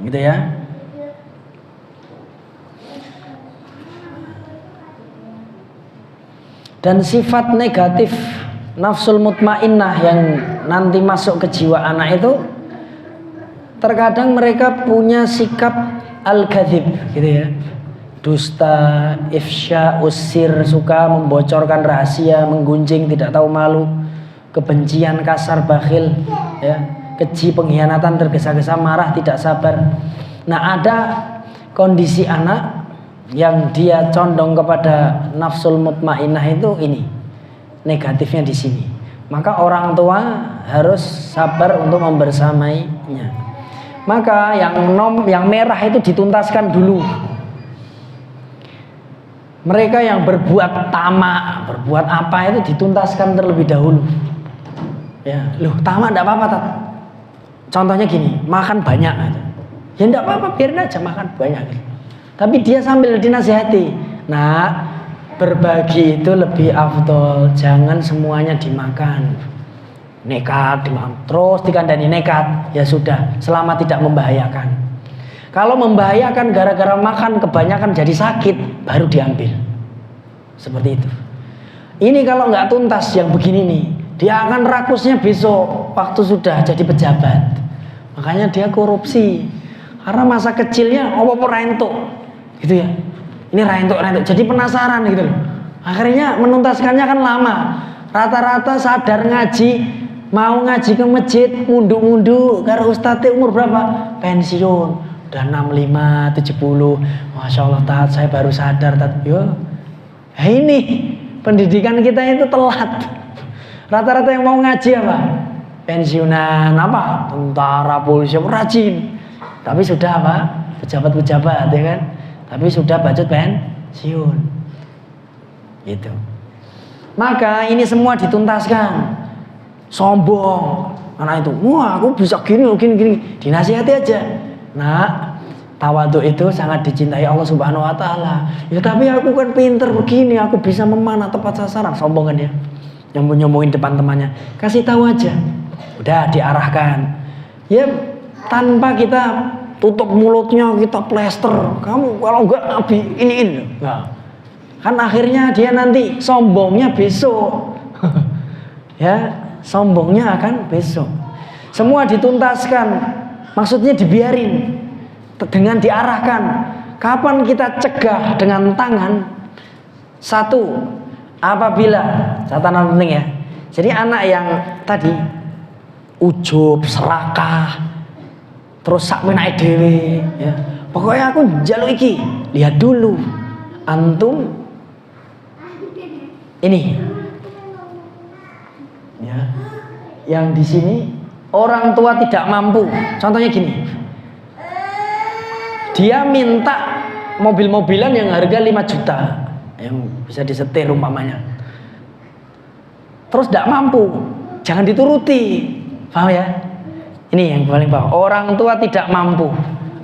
Gitu ya. Dan sifat negatif nafsul mutmainnah yang nanti masuk ke jiwa anak itu, terkadang mereka punya sikap al-kadzib gitu ya, dusta, ifsya, usir, suka membocorkan rahasia, menggunjing, tidak tahu malu, kebencian, kasar, bakhil ya, keji, pengkhianatan, tergesa-gesa, marah, tidak sabar. Nah, ada kondisi anak yang dia condong kepada nafsul mutmainnah itu, ini negatifnya di sini. Maka orang tua harus sabar untuk membersamainya. Maka yang merah itu dituntaskan dulu. Mereka yang berbuat tamak, berbuat apa itu dituntaskan terlebih dahulu. Ya, loh tamak enggak apa-apa, Tat. contohnya gini, makan banyak gitu. Ya enggak apa-apa, biarin aja makan banyak gitu. Tapi dia sambil dinasihati, nah berbagi itu lebih afdol, jangan semuanya dimakan. Nekat dimakan, terus dikandani nekat, ya sudah, selama tidak membahayakan. Kalau membahayakan gara-gara makan kebanyakan jadi sakit, baru diambil. Seperti itu. Ini kalau nggak tuntas yang begini nih, dia akan rakusnya besok waktu sudah jadi pejabat. Makanya dia korupsi. Karena masa kecilnya apa-apa rentuk. Gitu ya. Ini rentuk. Jadi penasaran gitu loh. Akhirnya menuntaskannya kan lama. Rata-rata sadar ngaji, mau ngaji ke masjid, mundu-mundu karo ustadz umur berapa? Pensiun. Udah 65, 70. Masya Allah, Tat, saya baru sadar, Tat. Yo. Nah, ini pendidikan kita itu telat. Rata-rata yang mau ngaji apa? Pensiunan apa? Tentara, polisi, rajin. Tapi sudah apa? Pejabat-pejabat ya kan? Tapi sudah budget pensiun. Gitu. Maka ini semua dituntaskan. Sombong anak itu, wah aku bisa gini, dinasihati aja. Nah, tawadhu itu sangat dicintai Allah Subhanahu Wa Taala. Ya tapi aku kan pinter begini, aku bisa memanah tepat sasaran. Sombong kan dia, nyombongin depan temannya. Kasih tahu aja, udah diarahkan. Ya tanpa kita tutup mulutnya, kita plester. Kamu kalau enggak nabi iniin. Nah, kan akhirnya dia nanti sombongnya besok. Ya, sombongnya akan besok. Semua dituntaskan, maksudnya dibiarin dengan diarahkan. Kapan kita cegah dengan tangan? Satu, apabila catatan penting ya. Jadi anak yang tadi ujub, serakah, terus sak menake dhewe ya. Pokoknya aku njaluk iki, lihat dulu antum ini ya, yang di sini orang tua tidak mampu. Contohnya gini, dia minta mobil-mobilan yang harga 5 juta yang bisa disetir umpamanya, terus tidak mampu, jangan dituruti. Paham ya? Ini yang paling bawah. Orang tua tidak mampu,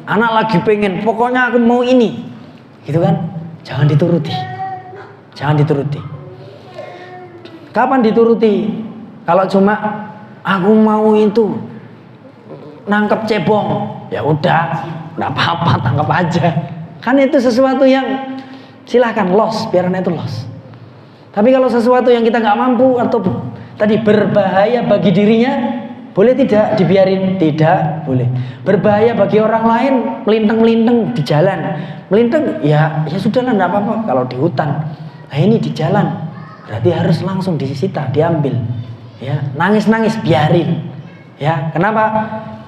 anak lagi pengen, pokoknya aku mau ini, gitu kan? Jangan dituruti. Jangan dituruti. Kapan dituruti? Kalau cuma aku mau itu nangkep cebong, ya udah, nggak apa-apa, tangkap aja. Kan itu sesuatu yang silahkan loss, biar anak itu loss. Tapi kalau sesuatu yang kita nggak mampu atau tadi berbahaya bagi dirinya, boleh tidak dibiarin? Tidak boleh. Berbahaya bagi orang lain, melintang-melintang di jalan. Melintang, ya sudahlah, enggak apa-apa. Kalau di hutan, nah ini di jalan, berarti harus langsung disita, diambil. Ya, nangis-nangis biarin. Ya, kenapa?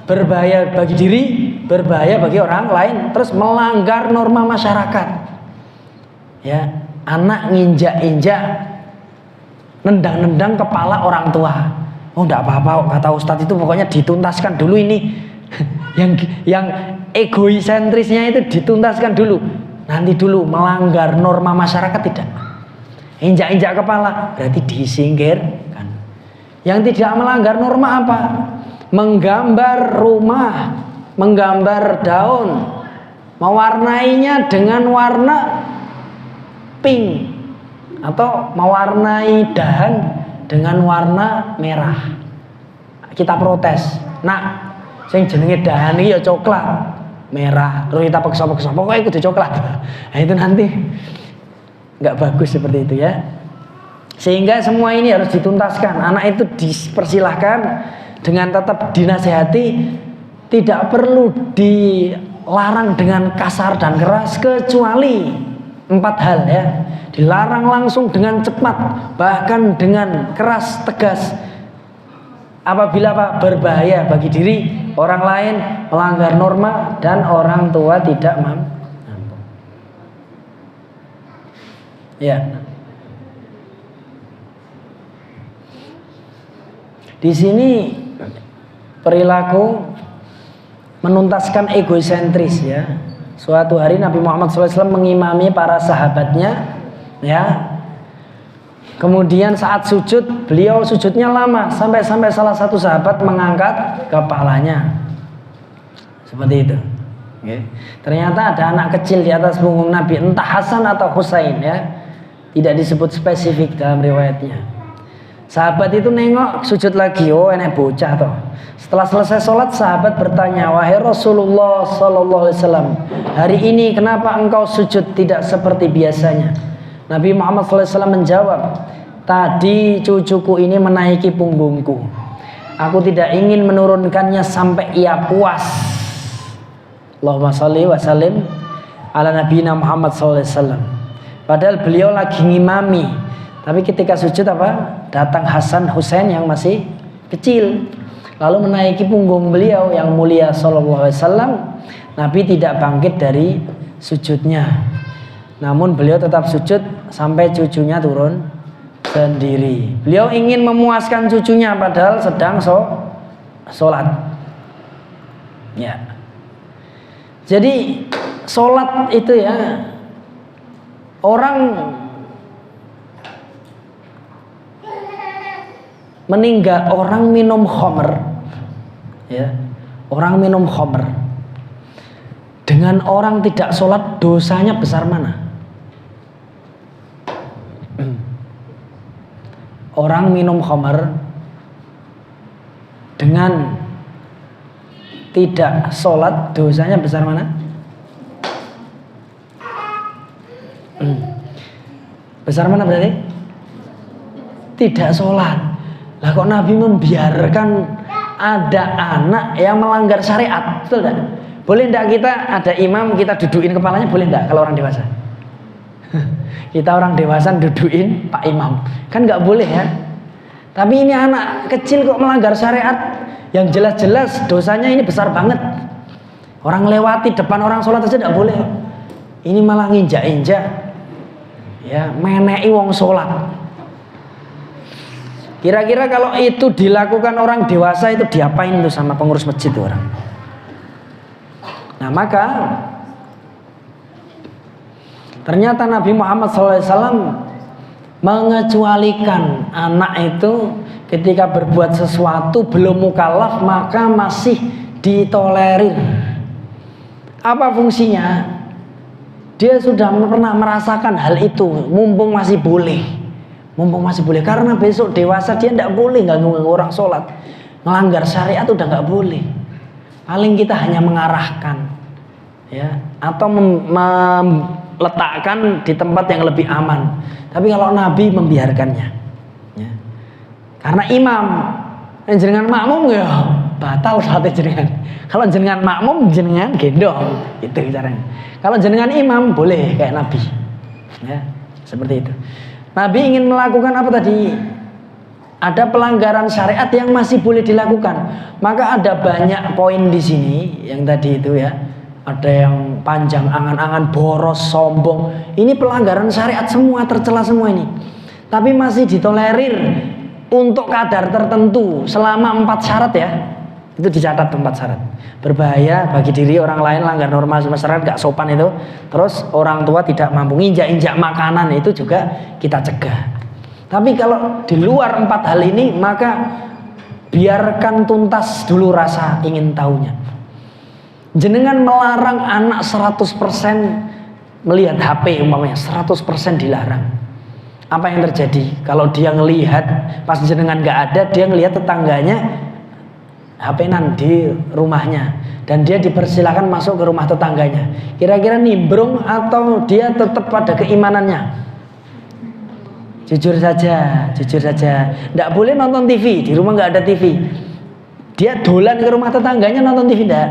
Berbahaya bagi diri, berbahaya bagi orang lain, terus melanggar norma masyarakat. Ya, anak nginjak-injak, nendang-nendang kepala orang tua. Oh enggak apa-apa, kata Ustadz itu pokoknya dituntaskan dulu ini. yang egoisentrisnya itu dituntaskan dulu. Nanti dulu melanggar norma masyarakat tidak. Injak-injak kepala berarti disingkirkan. Yang tidak melanggar norma apa? Menggambar rumah, menggambar daun, mewarnainya dengan warna pink atau mewarnai dahan dengan warna merah. Kita protes. Nak, sing jenenge dahan iki ya coklat, merah. Terus kita paksa-paksa, pokoknya kudu coklat. Nah, itu nanti nggak bagus seperti itu ya. Sehingga semua ini harus dituntaskan. Anak itu dipersilahkan dengan tetap dinasehati, tidak perlu dilarang dengan kasar dan keras kecuali 4 hal ya. Dilarang langsung dengan cepat, bahkan dengan keras tegas. Apabila berbahaya bagi diri, orang lain, melanggar norma, dan orang tua tidak mampu. Ya. Di sini perilaku menuntaskan egosentris ya. Suatu hari Nabi Muhammad SAW mengimami para sahabatnya. Ya, Kemudian saat sujud, beliau sujudnya lama sampai salah satu sahabat mengangkat kepalanya. Seperti itu. Okay. Ternyata ada anak kecil di atas punggung Nabi, entah Hasan atau Husain ya. Tidak disebut spesifik dalam riwayatnya. Sahabat itu nengok sujud lagi, oh enak bocah toh. Setelah selesai sholat, sahabat bertanya, wahai Rasulullah Sallallahu Alaihi Wasallam, hari ini kenapa engkau sujud tidak seperti biasanya? Nabi Muhammad SAW menjawab, tadi cucuku ini menaiki punggungku. Aku tidak ingin menurunkannya sampai ia puas. Allahumma sholli wa sallim ala nabiyina Muhammad SAW. Padahal beliau lagi ngimami, tapi ketika sujud apa? Datang Hasan Husain yang masih kecil, lalu menaiki punggung beliau yang mulia Sallallahu Alaihi Wasallam. Nabi tidak bangkit dari sujudnya. Namun beliau tetap sujud sampai cucunya turun sendiri. Beliau ingin memuaskan cucunya padahal sedang sholat. Ya. Jadi sholat itu ya, orang meninggal, orang minum khamr, ya, orang minum khamr dengan orang tidak sholat, dosanya besar mana? Orang minum khamr dengan tidak sholat, dosanya besar mana? Besar mana berarti? Tidak sholat. Lah kok Nabi membiarkan ada anak yang melanggar syariat, betul tidak? Boleh tidak kita ada imam, kita dudukin kepalanya, boleh tidak kalau orang dewasa? Kita orang dewasa dudukin Pak Imam, kan nggak boleh ya. Tapi ini anak kecil kok melanggar syariat, yang jelas-jelas dosanya ini besar banget. Orang lewati depan orang sholat aja tidak boleh. Ini malah nginjak-injak, ya, menei wong sholat. Kira-kira kalau itu dilakukan orang dewasa itu diapain tuh sama pengurus masjid tuh orang? Nah maka ternyata Nabi Muhammad SAW mengecualikan anak itu ketika berbuat sesuatu belum mukallaf maka masih ditolerir. Apa fungsinya? Dia sudah pernah merasakan hal itu, mumpung masih boleh. Mumpung masih boleh, karena besok dewasa dia tidak boleh ganggu orang sholat, melanggar syariat udah nggak boleh. Paling kita hanya mengarahkan, ya, atau meletakkan di tempat yang lebih aman. Tapi kalau Nabi membiarkannya, ya. Karena imam, jenengan makmum ya batal sholatnya jenengan. Kalau jenengan makmum jenengan gendong, itu caranya. Kalau jenengan imam boleh kayak Nabi, ya, seperti itu. Nabi ingin melakukan apa tadi? Ada pelanggaran syariat yang masih boleh dilakukan. Maka ada banyak poin di sini yang tadi itu ya. Ada yang panjang, angan-angan, boros, sombong. Ini pelanggaran syariat semua, tercela semua ini. Tapi masih ditolerir untuk kadar tertentu selama 4 syarat ya. Itu dicatat 4 syarat. Berbahaya bagi diri orang lain, langgar norma masyarakat, gak sopan itu. Terus orang tua tidak mampu, injak-injak makanan itu juga kita cegah. Tapi kalau di luar 4 hal ini maka biarkan tuntas dulu rasa ingin tahunya. Jenengan melarang anak 100% melihat HP umpamanya, 100% dilarang. Apa yang terjadi? Kalau dia ngelihat pas jenengan gak ada, dia ngelihat tetangganya HP-nan di rumahnya dan dia dipersilakan masuk ke rumah tetangganya. Kira-kira nimbrung atau dia tetap pada keimanannya? Jujur saja. Tidak boleh nonton TV, di rumah nggak ada TV. Dia dolan ke rumah tetangganya nonton TV enggak?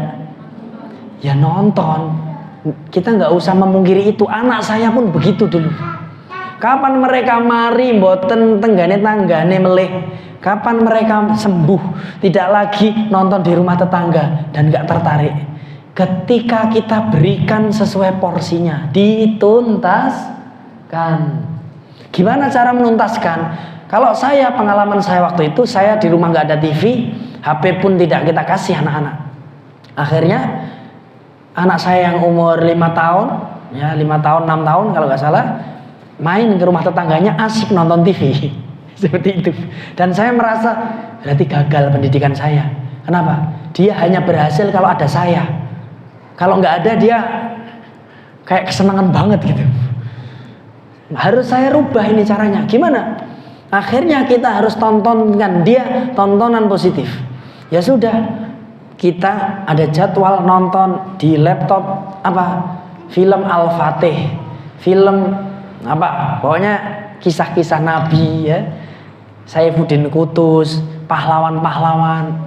Ya nonton. Kita nggak usah memungkiri itu. Anak saya pun begitu dulu. Kapan mereka mari mboten tanggane meleh? Kapan mereka sembuh, tidak lagi nonton di rumah tetangga dan gak tertarik? Ketika kita berikan sesuai porsinya, dituntaskan. Gimana cara menuntaskan? Kalau saya, pengalaman saya waktu itu, saya di rumah gak ada TV, HP pun tidak kita kasih anak-anak. Akhirnya anak saya yang umur 5 tahun, ya 5 tahun, 6 tahun kalau gak salah, main ke rumah tetangganya asik nonton TV. Seperti itu. Dan saya merasa berarti gagal pendidikan saya. Kenapa? Dia hanya berhasil kalau ada saya. Kalau nggak ada dia kayak kesenangan banget gitu. Harus saya rubah ini caranya. Gimana? Akhirnya kita harus tontonkan dia tontonan positif. Ya sudah, kita ada jadwal nonton di laptop film Al-Fatih, film pokoknya kisah-kisah Nabi ya, Saifuddin Qutuz, pahlawan-pahlawan,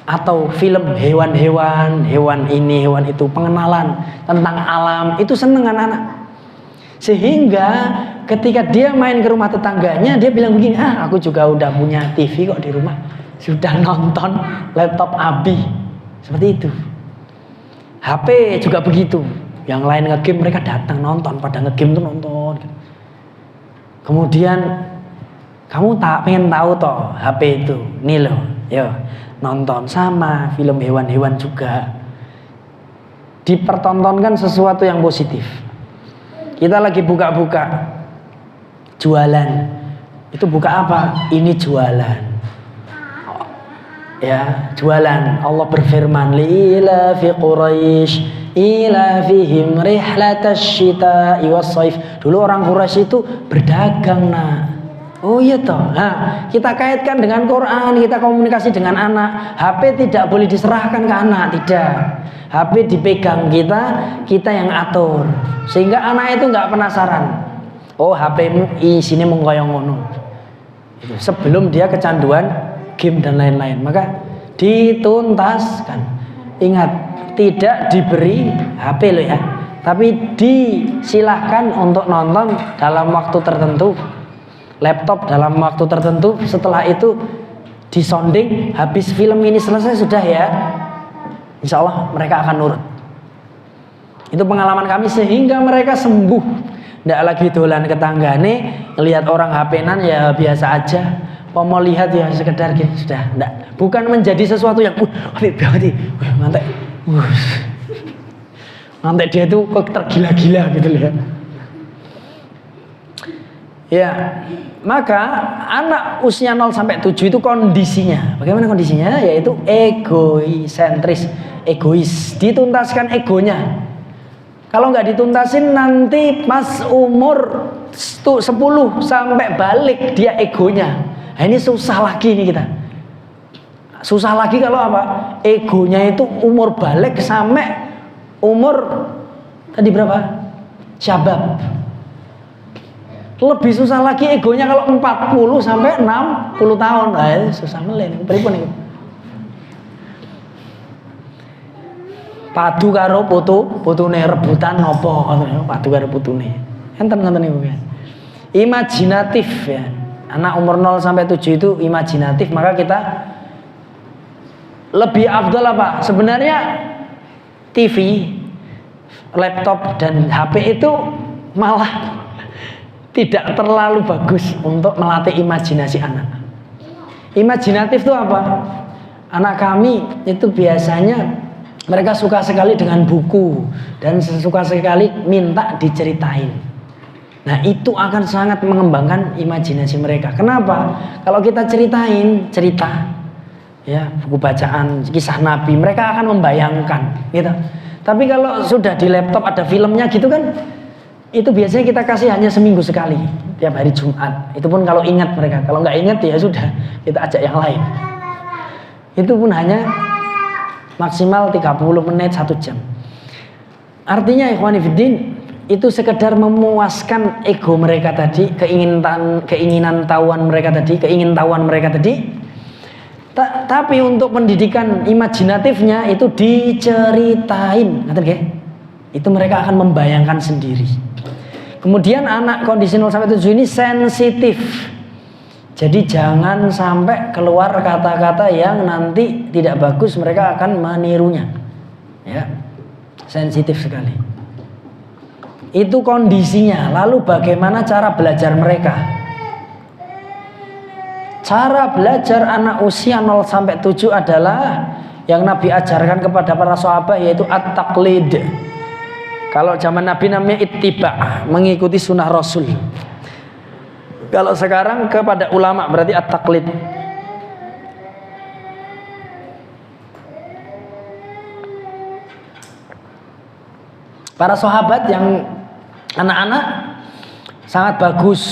atau film hewan-hewan, hewan ini, hewan itu, pengenalan tentang alam, itu seneng anak-anak. Sehingga ketika dia main ke rumah tetangganya, dia bilang begini, aku juga udah punya TV kok di rumah, sudah nonton laptop Abi. Seperti itu. HP juga begitu. Yang lain nge-game mereka datang nonton, pada nge-game tuh nonton. Kemudian kamu tak pengen tahu toh HP itu, nih loh, yo nonton sama film hewan-hewan juga. Dipertontonkan sesuatu yang positif. Kita lagi buka-buka jualan. Itu buka apa? Ini jualan. Ya, jualan. Allah berfirman, "Ila fi Quraisy ila fihim rihlatash shita'i was-shaif." Dulu orang Quraisy itu berdagang, nak. Oh iya toh. Nah, kita kaitkan dengan Quran, kita komunikasi dengan anak. HP tidak boleh diserahkan ke anak, tidak. HP dipegang kita yang atur. Sehingga anak itu nggak penasaran. Oh, HP-mu isinya mau koyo ngono. Sebelum dia kecanduan game dan lain-lain, maka dituntaskan. Ingat, tidak diberi HP loh ya, tapi disilahkan untuk nonton dalam waktu tertentu, laptop dalam waktu tertentu. Setelah itu disonding, habis film ini selesai sudah ya, insya Allah mereka akan nurut. Itu pengalaman kami, sehingga mereka sembuh. Nggak lagi dolan ke tanggane, ngelihat orang HP-nan ya biasa aja. Mau lihat ya sekedar gitu, sudah. Nggak. Bukan menjadi sesuatu yang hati-hati, mantek. Mantek dia tuh kok tergila-gila gitu ya. Ya, maka anak usia 0 sampai 7 itu kondisinya. Bagaimana kondisinya? Yaitu egoisentris, egois, dituntaskan egonya. Kalau nggak dituntasin nanti pas umur 10 sampai balik dia egonya. Nah, ini susah lagi nih kita. Susah lagi kalau apa? Egonya itu umur balik sampai umur tadi berapa? Syabab. Lebih susah lagi egonya kalau 40 sampai 60 tahun. Nah, susah melen. Pripun niku? Padu karo putune rebutan nopo, padu karo putune. Enten ngoten niku kan. Imajinatif ya. Anak umur 0 sampai 7 itu imajinatif, maka kita lebih afdal apa? Sebenarnya TV, laptop dan HP itu malah tidak terlalu bagus untuk melatih imajinasi anak. Imajinatif itu apa? Anak kami itu biasanya mereka suka sekali dengan buku dan suka sekali minta diceritain. Nah, itu akan sangat mengembangkan imajinasi mereka. Kenapa? Kalau kita ceritain cerita, ya buku bacaan, kisah Nabi, mereka akan membayangkan, gitu. Tapi kalau sudah di laptop ada filmnya gitu kan, itu biasanya kita kasih hanya seminggu sekali, tiap hari Jumat. Itu pun kalau ingat mereka. Kalau nggak ingat ya sudah, kita ajak yang lain. Itu pun hanya maksimal 30 menit 1 jam. Artinya ikhwani fiddin, itu sekedar memuaskan ego mereka tadi, keinginan tahuan mereka tadi. Tapi untuk pendidikan imajinatifnya itu diceritain, ngerti nggih? Itu mereka akan membayangkan sendiri. Kemudian anak kondisi 0 sampai 7 ini sensitif. Jadi jangan sampai keluar kata-kata yang nanti tidak bagus, mereka akan menirunya. Ya. Sensitif sekali. Itu kondisinya. Lalu bagaimana cara belajar mereka? Cara belajar anak usia 0 sampai 7 adalah yang Nabi ajarkan kepada para sahabat, yaitu at-taqlid. Kalau zaman Nabi namanya ittiba, mengikuti sunnah Rasul. Kalau sekarang kepada ulama berarti at-taqlid. Para sahabat yang anak-anak sangat bagus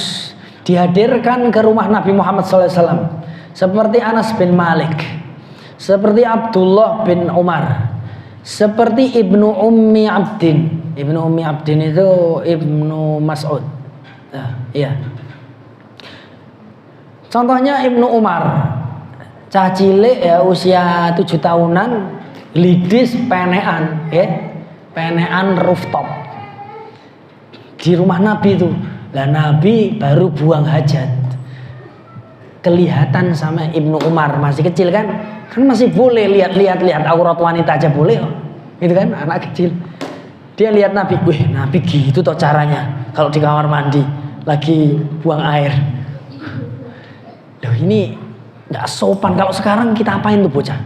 dihadirkan ke rumah Nabi Muhammad SAW, seperti Anas bin Malik, seperti Abdullah bin Umar, seperti Ibnu Ummi Abdin. Ibnu Ummi Abdin itu Ibnu Mas'ud. Iya. Contohnya Ibnu Umar, cah cilik ya, usia 7 tahunan, lidis penean, ya. Penean rooftop di rumah Nabi itu. Lah Nabi baru buang hajat, kelihatan sama Ibnu Umar, masih kecil kan masih boleh lihat aurat wanita aja boleh kok, gitu kan, anak kecil. Dia lihat Nabi, wih Nabi gitu toh caranya kalau di kamar mandi lagi buang air. Loh ini nggak sopan. Kalau sekarang kita apain tuh bocah?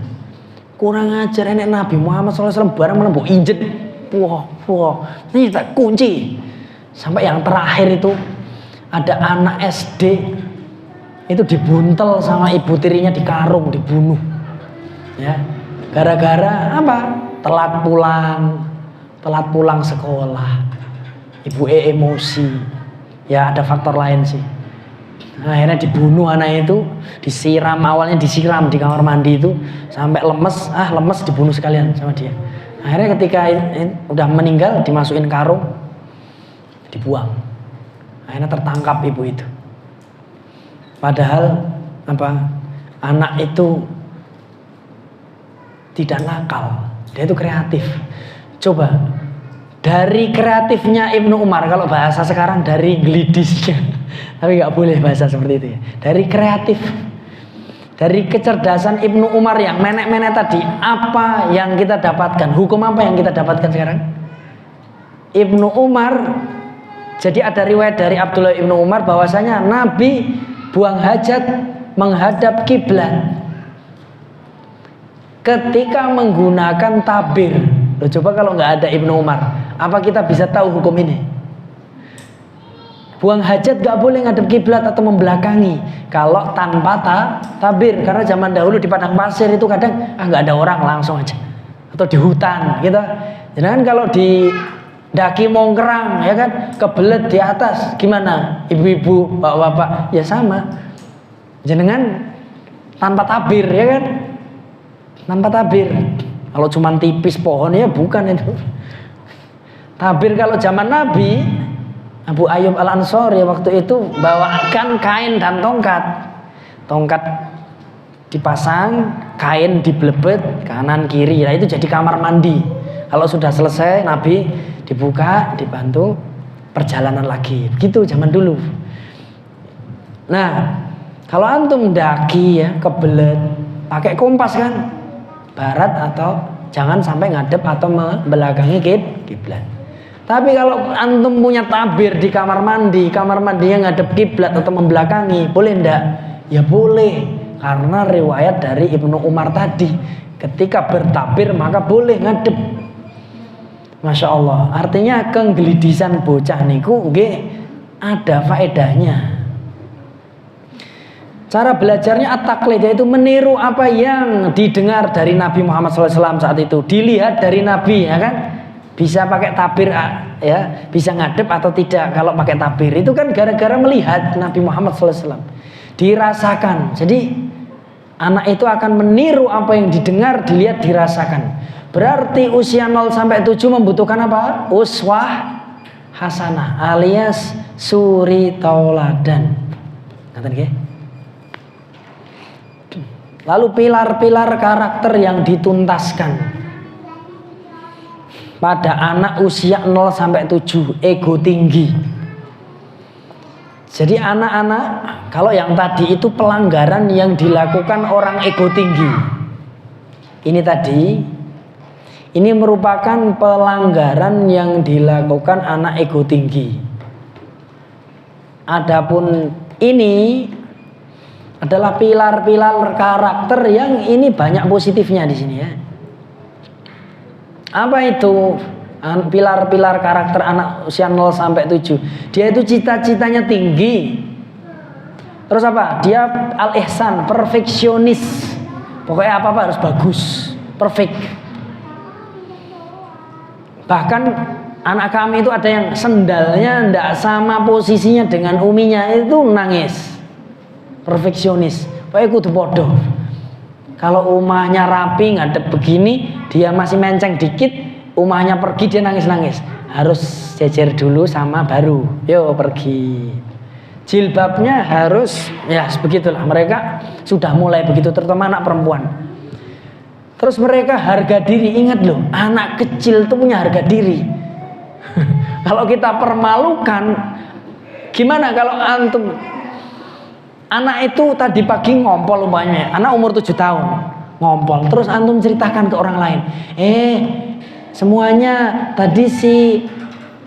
Kurang ajar, enek Nabi Muhammad SAW barang mana mbok injet. Wah, ini tak kunci. Sampai yang terakhir itu ada anak SD itu dibuntel sama ibu tirinya, di karung, dibunuh. Ya, gara-gara apa? Telat pulang sekolah. Ibu emosi. Ya ada faktor lain sih. Akhirnya dibunuh anak itu, awalnya disiram di kamar mandi itu sampai lemes dibunuh sekalian sama dia. Akhirnya ketika udah meninggal dimasukin karung, dibuang. Akhirnya tertangkap ibu itu. Padahal anak itu tidak nakal, dia itu kreatif. Coba dari kreatifnya Ibnu Umar, kalau bahasa sekarang dari gelidisnya, tapi nggak boleh bahasa seperti itu ya. Dari kreatif, dari kecerdasan Ibnu Umar yang menek-menek tadi, apa yang kita dapatkan? Hukum apa yang kita dapatkan sekarang? Ibnu Umar, jadi ada riwayat dari Abdullah Ibnu Umar bahwasanya Nabi buang hajat menghadap kiblat ketika menggunakan tabir. Loh, coba kalau nggak ada Ibnu Umar, apa kita bisa tahu hukum ini? Buang hajat gak boleh ngadep kiblat atau membelakangi kalau tanpa tabir, karena zaman dahulu di padang pasir itu kadang nggak ada orang, langsung aja, atau di hutan gitu. Jangan kalau di daki mongkrang ya kan, kebelet di atas, gimana ibu-ibu bapak-bapak ya sama. Jangan tanpa tabir ya kan, tanpa tabir. Kalau cuma tipis pohon ya bukan itu tabir. Kalau zaman Nabi, Abu Ayyub Al-Ansori waktu itu bawakan kain dan tongkat dipasang, kain diblebet kanan kiri. Nah itu jadi kamar mandi. Kalau sudah selesai Nabi dibuka, dibantu perjalanan lagi. Begitu zaman dulu. Nah kalau antum daki ya kebelet, pakai kompas kan, barat atau jangan sampai ngadep atau membelakangi kiblat. Tapi kalau antum punya tabir di kamar mandi, kamar mandinya ngadep kiblat atau membelakangi, boleh ndak? Ya boleh, karena riwayat dari Ibnu Umar tadi, ketika bertabir maka boleh ngadep. Masya Allah, artinya kenggelidisan bocah niku nggih ada faedahnya. Cara belajarnya at-taqlid, yaitu meniru apa yang didengar dari Nabi Muhammad SAW saat itu, dilihat dari Nabi ya kan. Bisa pakai tabir ya, bisa ngadep atau tidak. Kalau pakai tabir itu kan gara-gara melihat Nabi Muhammad SAW, dirasakan. Jadi anak itu akan meniru apa yang didengar, dilihat, dirasakan. Berarti usia 0 sampai 7 membutuhkan apa? Uswah hasanah alias suri tauladan. Ngaten nggih? Lalu pilar-pilar karakter yang dituntaskan pada anak usia 0 sampai 7, ego tinggi. Jadi anak-anak, kalau yang tadi itu pelanggaran yang dilakukan orang ego tinggi. Ini tadi, ini merupakan pelanggaran yang dilakukan anak ego tinggi. Adapun ini adalah pilar-pilar karakter yang ini banyak positifnya di sini ya. Apa itu? pilar-pilar karakter anak usia 0 sampai 7. Dia itu cita-citanya tinggi. Terus apa? Dia al-ihsan, perfeksionis. Pokoknya apa-apa harus bagus, perfect. Bahkan anak kami itu ada yang sendalnya ndak sama posisinya dengan uminya, itu nangis. Perfeksionis. Pokoknya kudu podo. Kalau umahnya rapi ngadep begini, dia masih menceng dikit, umahnya pergi dia nangis-nangis. Harus jejer dulu sama baru. Yo pergi. Jilbabnya harus ya begitulah. Mereka sudah mulai begitu, terutama anak perempuan. Terus mereka harga diri, ingat loh, anak kecil itu punya harga diri. Kalau kita permalukan, gimana kalau antum anak itu tadi pagi ngompol umpamanya, anak umur 7 tahun ngompol, terus antum ceritakan ke orang lain, semuanya tadi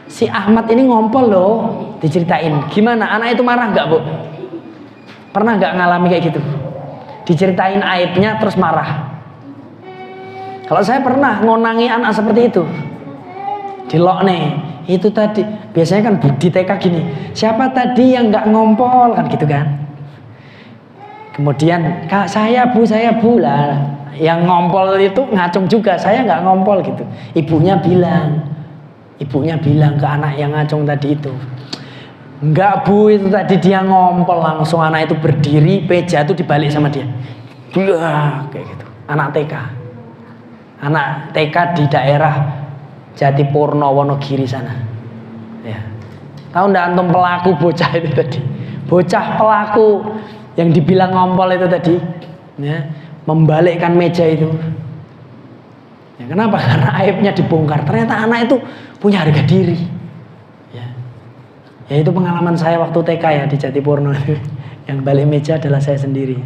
si Ahmad ini ngompol loh, diceritain. Gimana? Anak itu marah nggak, Bu? Pernah nggak ngalami kayak gitu? Diceritain aibnya terus marah. Kalau saya pernah ngonangi anak seperti itu, dilok nih, itu tadi biasanya kan di TK gini, siapa tadi yang nggak ngompol kan gitu kan? Kemudian kak saya bu lah, yang ngompol itu ngacung juga, saya nggak ngompol gitu. Ibunya bilang ke anak yang ngacung tadi itu, enggak bu, itu tadi dia ngompol. Langsung anak itu berdiri, meja itu dibalik sama dia, kayak gitu. Anak TK di daerah Jatipurno Wonogiri sana. Ya. Tahu ndak antum pelaku bocah itu tadi? Bocah pelaku yang dibilang ngompol itu tadi, ya, membalikkan meja itu. Ya, kenapa? Karena aibnya dibongkar. Ternyata anak itu punya harga diri. Ya itu pengalaman saya waktu TK ya di Jatipurno. Yang balik meja adalah saya sendiri.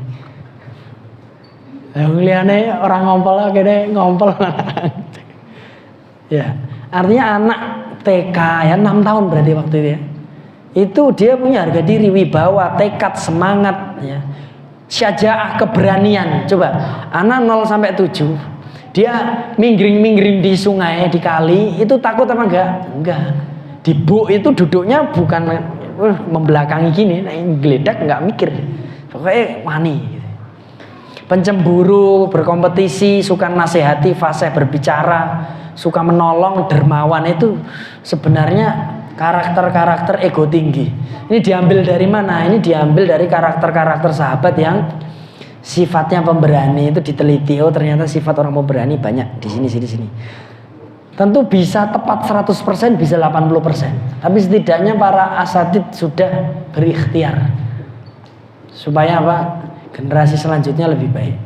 Lihatnya orang ngompol akhirnya ngompol. Ya, artinya anak TK ya 6 tahun berarti waktu itu ya. Itu dia punya harga diri, wibawa, tekad, semangat ya. Syaja'ah, keberanian. Coba, anak 0 sampai 7, dia minggring-minggring di sungai, di kali, itu takut apa enggak? Enggak. Di buk itu duduknya bukan membelakangi gini, nah geledak enggak mikir. Pokoknya wani. Pencemburu, berkompetisi, suka nasihati, fasih berbicara, suka menolong, dermawan, itu sebenarnya karakter-karakter ego tinggi. Ini diambil dari mana? Ini diambil dari karakter-karakter sahabat yang sifatnya pemberani. Itu diteliti, oh ternyata sifat orang pemberani banyak di sini. Tentu bisa tepat 100%, bisa 80%. Tapi setidaknya para asatid sudah berikhtiar supaya apa? Generasi selanjutnya lebih baik.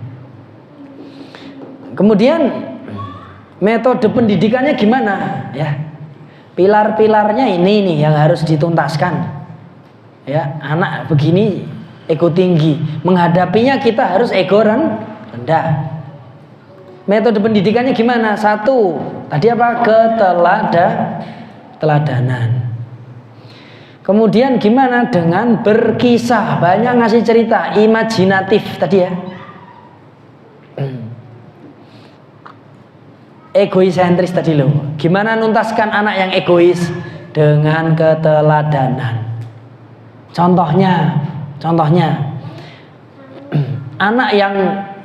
Kemudian metode pendidikannya gimana? Ya, pilar-pilarnya ini nih yang harus dituntaskan. Ya, anak begini ego tinggi, menghadapinya kita harus ego rendah. Metode pendidikannya gimana? 1, tadi apa? Keteladanan. Kemudian gimana dengan berkisah, banyak ngasih cerita, imajinatif tadi ya. Egoisentris tadi loh. Gimana nuntaskan anak yang egois? Dengan keteladanan. Contohnya anak yang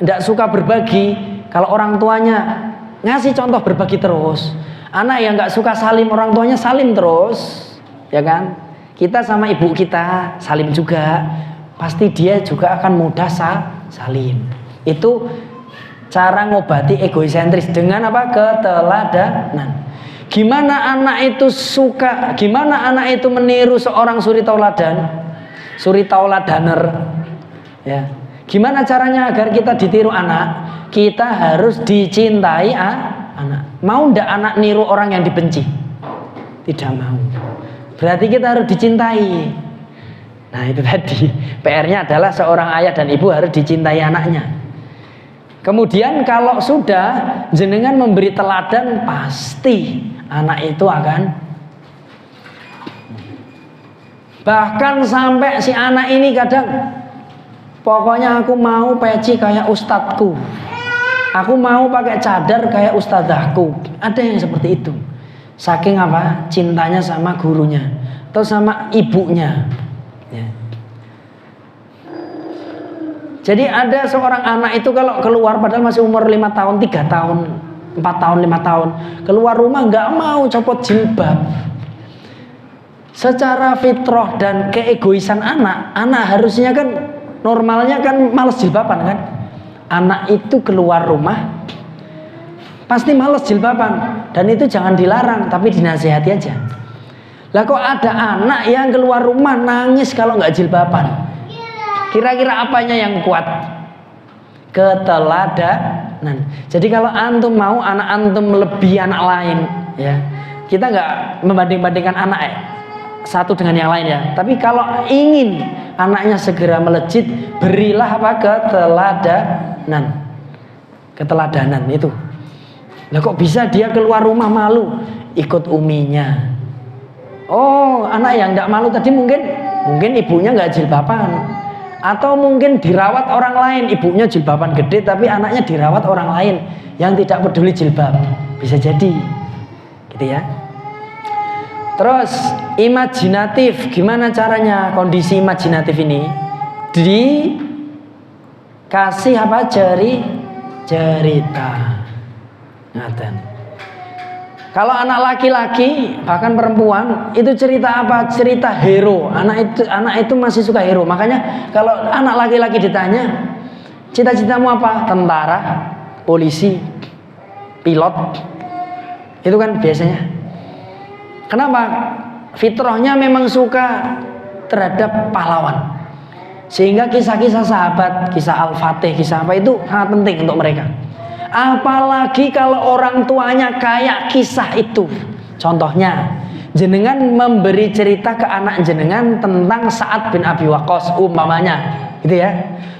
tidak suka berbagi, kalau orang tuanya ngasih contoh berbagi terus. Anak yang nggak suka salim, orang tuanya salim terus, ya kan? Kita sama ibu kita salim juga, pasti dia juga akan mudah salim. Itu cara ngobati egoisentris dengan apa? Keteladanan. Gimana anak itu suka, gimana anak itu meniru seorang suri tauladaner, ya. Gimana caranya agar kita ditiru anak? Kita harus dicintai anak. Mau ndak anak niru orang yang dibenci? Tidak mau. Berarti kita harus dicintai. Nah itu tadi PR-nya adalah seorang ayah dan ibu harus dicintai anaknya. Kemudian kalau sudah jenengan memberi teladan, pasti anak itu akan, bahkan sampai si anak ini kadang, pokoknya aku mau peci kayak ustadku, aku mau pakai cadar kayak ustadzahku. Ada yang seperti itu. Saking apa? Cintanya sama gurunya atau sama ibunya. Ya. Jadi ada seorang anak itu kalau keluar padahal masih umur 5 tahun, 3 tahun, 4 tahun, 5 tahun, keluar rumah nggak mau copot jilbab. Secara fitrah dan keegoisan anak harusnya kan normalnya kan males jilbaban kan. Anak itu keluar rumah pasti males jilbaban, dan itu jangan dilarang tapi dinasihati aja. Lah kok ada anak yang keluar rumah nangis kalau nggak jilbaban? Kira-kira apanya yang kuat? Keteladanan. Jadi kalau antum mau anak antum melebihi anak lain, ya kita nggak membanding-bandingkan anak satu dengan yang lain ya. Tapi kalau ingin anaknya segera melejit, berilah apa? Keteladanan itu. Lah kok bisa dia keluar rumah malu? Ikut uminya. Oh, anak yang tidak malu tadi mungkin ibunya nggak jilbaban, atau mungkin dirawat orang lain, ibunya jilbaban gede tapi anaknya dirawat orang lain yang tidak peduli jilbab, bisa jadi, gitu ya. Terus imajinatif, gimana caranya kondisi imajinatif ini? Dikasih apa? Cerita. Ngaten. Kalau anak laki-laki bahkan perempuan itu cerita apa? Cerita hero. Anak itu masih suka hero. Makanya kalau anak laki-laki ditanya, cita-citamu apa? Tentara, polisi, pilot. Itu kan biasanya. Kenapa? Fitrahnya memang suka terhadap pahlawan. Sehingga kisah-kisah sahabat, kisah Al-Fatih, kisah apa itu sangat penting untuk mereka. Apalagi kalau orang tuanya kayak kisah itu. Contohnya, jenengan memberi cerita ke anak jenengan tentang Sa'ad bin Abi Waqqas umpamanya, gitu ya.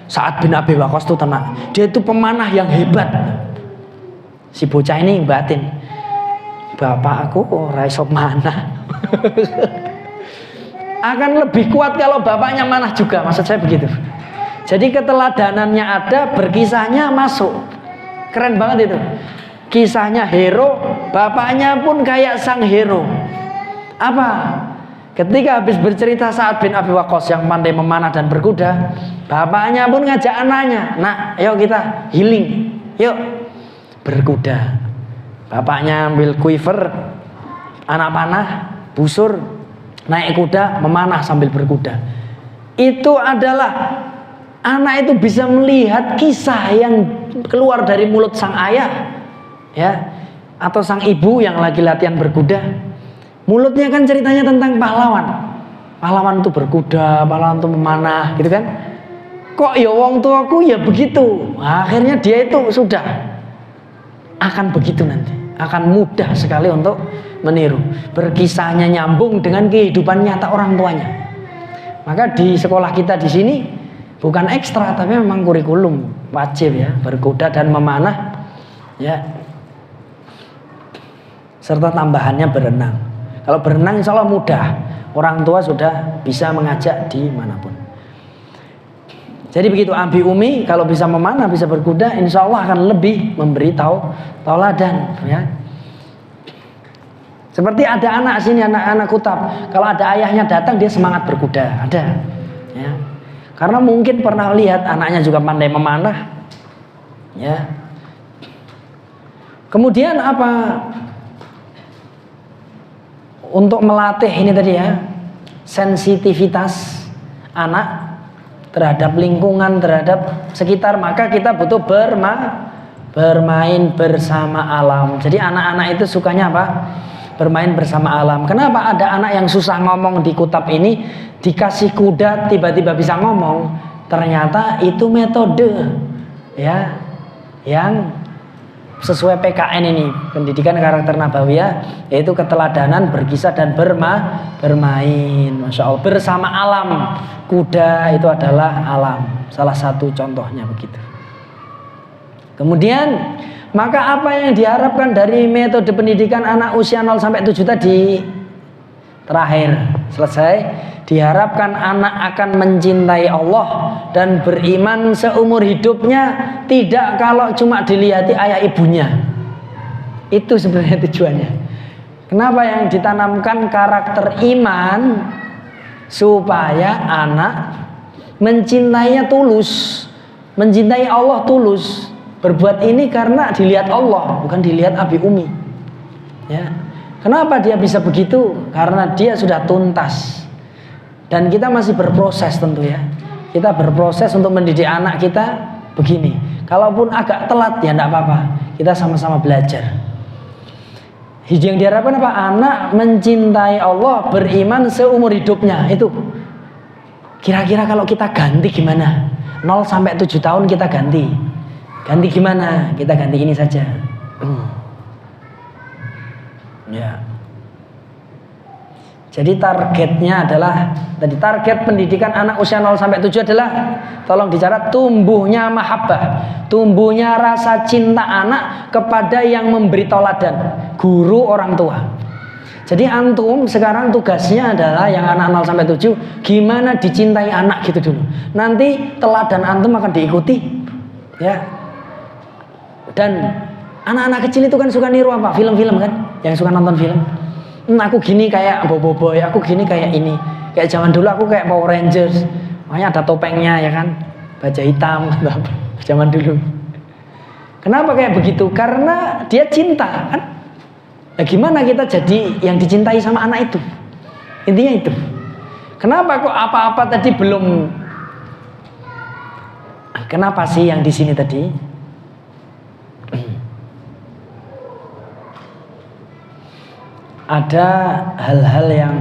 Sa'ad bin Abi Waqqas itu tenang. Dia itu pemanah yang hebat. Si bocah ini batin. Bapak aku ora iso manah. Akan lebih kuat kalau bapaknya manah juga, maksud saya begitu. Jadi keteladanannya ada, berkisahnya masuk. Keren banget itu. Kisahnya hero, bapaknya pun kayak sang hero. Apa? Ketika habis bercerita Sa'ad bin Abi Waqqas yang pandai memanah dan berkuda, bapaknya pun ngajak anaknya, "Nak, ayo kita healing. Yuk berkuda." Bapaknya ambil quiver, anak panah, busur, naik kuda, memanah sambil berkuda. Itu adalah anak itu bisa melihat kisah yang keluar dari mulut sang ayah, ya, atau sang ibu yang lagi latihan berkuda. Mulutnya kan ceritanya tentang pahlawan. Pahlawan itu berkuda, pahlawan itu memanah, gitu kan? Kok ya wong tuaku ya begitu. Akhirnya dia itu sudah akan begitu nanti, akan mudah sekali untuk meniru. Berkisahnya nyambung dengan kehidupan nyata orang tuanya. Maka di sekolah kita di sini bukan ekstra tapi memang kurikulum wajib ya, berkuda dan memanah ya, serta tambahannya berenang. Kalau berenang insya Allah mudah, orang tua sudah bisa mengajak di manapun. Jadi begitu Abi Umi, kalau bisa memanah, bisa berkuda, insya Allah akan lebih memberi tauladan ya. Seperti ada anak sini, anak-anak Kutab, kalau ada ayahnya datang dia semangat berkuda, ada ya. Karena mungkin pernah lihat anaknya juga pandai memanah, ya. Kemudian apa? Untuk melatih ini tadi ya, sensitivitas anak terhadap lingkungan, terhadap sekitar, maka kita butuh bermain bersama alam. Jadi anak-anak itu sukanya apa? Bermain bersama alam. Kenapa ada anak yang susah ngomong di Kutab ini, dikasih kuda tiba-tiba bisa ngomong? Ternyata itu metode ya yang sesuai PKN ini, pendidikan karakter nabawiyah, yaitu keteladanan, berkisah dan bermain. Masya Allah, bersama alam. Kuda itu adalah alam, salah satu contohnya begitu. Kemudian maka apa yang diharapkan dari metode pendidikan anak usia 0 sampai 7 tadi? Terakhir, selesai. Diharapkan anak akan mencintai Allah dan beriman seumur hidupnya, tidak kalau cuma dilihati ayah ibunya. Itu sebenarnya tujuannya. Kenapa yang ditanamkan karakter iman? Supaya anak mencintainya tulus, mencintai Allah tulus. Berbuat ini karena dilihat Allah, bukan dilihat abi umi. Ya. Kenapa dia bisa begitu? Karena dia sudah tuntas. Dan kita masih berproses tentu ya. Kita berproses untuk mendidik anak kita begini. Kalaupun agak telat ya enggak apa-apa. Kita sama-sama belajar. Yang diharapkan apa? Anak mencintai Allah, beriman seumur hidupnya. Itu. Kira-kira kalau kita ganti gimana? 0 sampai 7 tahun kita ganti. Ganti gimana? Kita ganti ini saja. Ya. Jadi targetnya adalah tadi target pendidikan anak usia 0 sampai 7 adalah tolong dicatat tumbuhnya mahabbah, tumbuhnya rasa cinta anak kepada yang memberi teladan, guru orang tua. Jadi antum sekarang tugasnya adalah yang anak 0 sampai 7 gimana dicintai anak gitu dulu. Nanti teladan antum akan diikuti. Ya. Dan anak-anak kecil itu kan suka niru apa? Film-film kan? Yang suka nonton film. Aku gini kayak Boboiboy, aku gini kayak ini. Kayak zaman dulu aku kayak Power Rangers. Makanya ada topengnya ya kan, baja hitam zaman dulu. Kenapa kayak begitu? Karena dia cinta kan. Nah, gimana kita jadi yang dicintai sama anak itu? Intinya itu. Kenapa kok apa-apa tadi belum? Kenapa sih yang di sini tadi? Ada hal-hal yang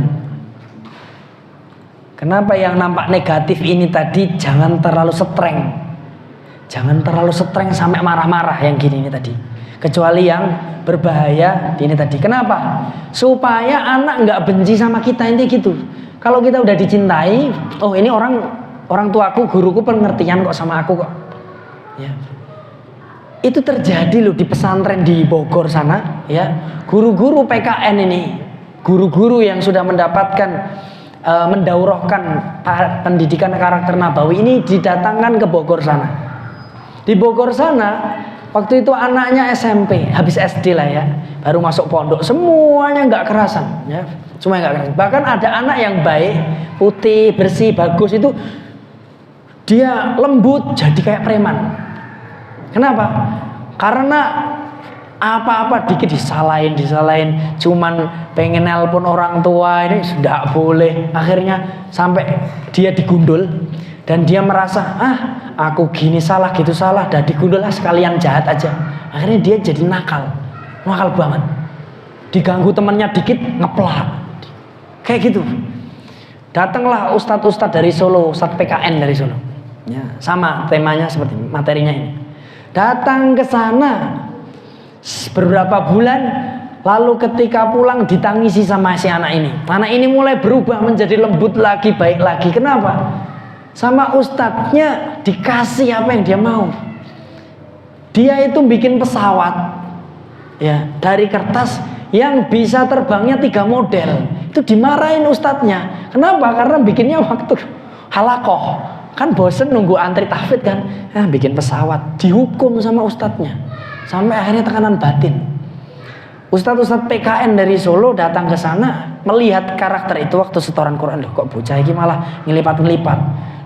kenapa yang nampak negatif ini tadi jangan terlalu streng. Jangan terlalu streng sampai marah-marah yang gini ini tadi. Kecuali yang berbahaya ini tadi. Kenapa? Supaya anak nggak benci sama kita, intinya gitu. Kalau kita udah dicintai, oh ini orang tuaku, guruku pengertian kok sama aku kok. Ya. Itu terjadi loh di pesantren di Bogor sana, ya. Guru-guru PKN ini, guru-guru yang sudah mendapatkan mendaurahkan pendidikan karakter nabawi ini didatangkan ke Bogor sana. Di Bogor sana, waktu itu anaknya SMP, habis SD lah ya, baru masuk pondok, semuanya nggak kerasan, ya. Cuma nggak kerasan. Bahkan ada anak yang baik, putih, bersih, bagus itu, dia lembut jadi kayak preman. Kenapa? Karena apa-apa dikit disalahin, cuman pengen nelpon orang tua ini sudah boleh. Akhirnya sampai dia digundul dan dia merasa aku gini salah gitu salah, dah digundul lah sekalian jahat aja. Akhirnya dia jadi nakal banget. Diganggu temannya dikit ngeplak, kayak gitu. Datanglah ustadz dari Solo, ustadz PKN dari Solo. Ya, sama temanya seperti materinya ini. Datang ke sana beberapa bulan, lalu ketika pulang ditangisi sama si anak ini. Anak ini mulai berubah menjadi lembut lagi, baik lagi. Kenapa? Sama ustadznya dikasih apa yang dia mau. Dia itu bikin pesawat ya dari kertas yang bisa terbangnya 3 model. Itu dimarahin ustadznya. Kenapa? Karena bikinnya waktu halakoh. Kan bosen nunggu antri tahfidz kan, bikin pesawat, dihukum sama ustadznya, sampai akhirnya tekanan batin. Ustadz PKN dari Solo datang ke sana melihat karakter itu waktu setoran Quran, loh kok bocah ini malah ngelipat-ngelipat,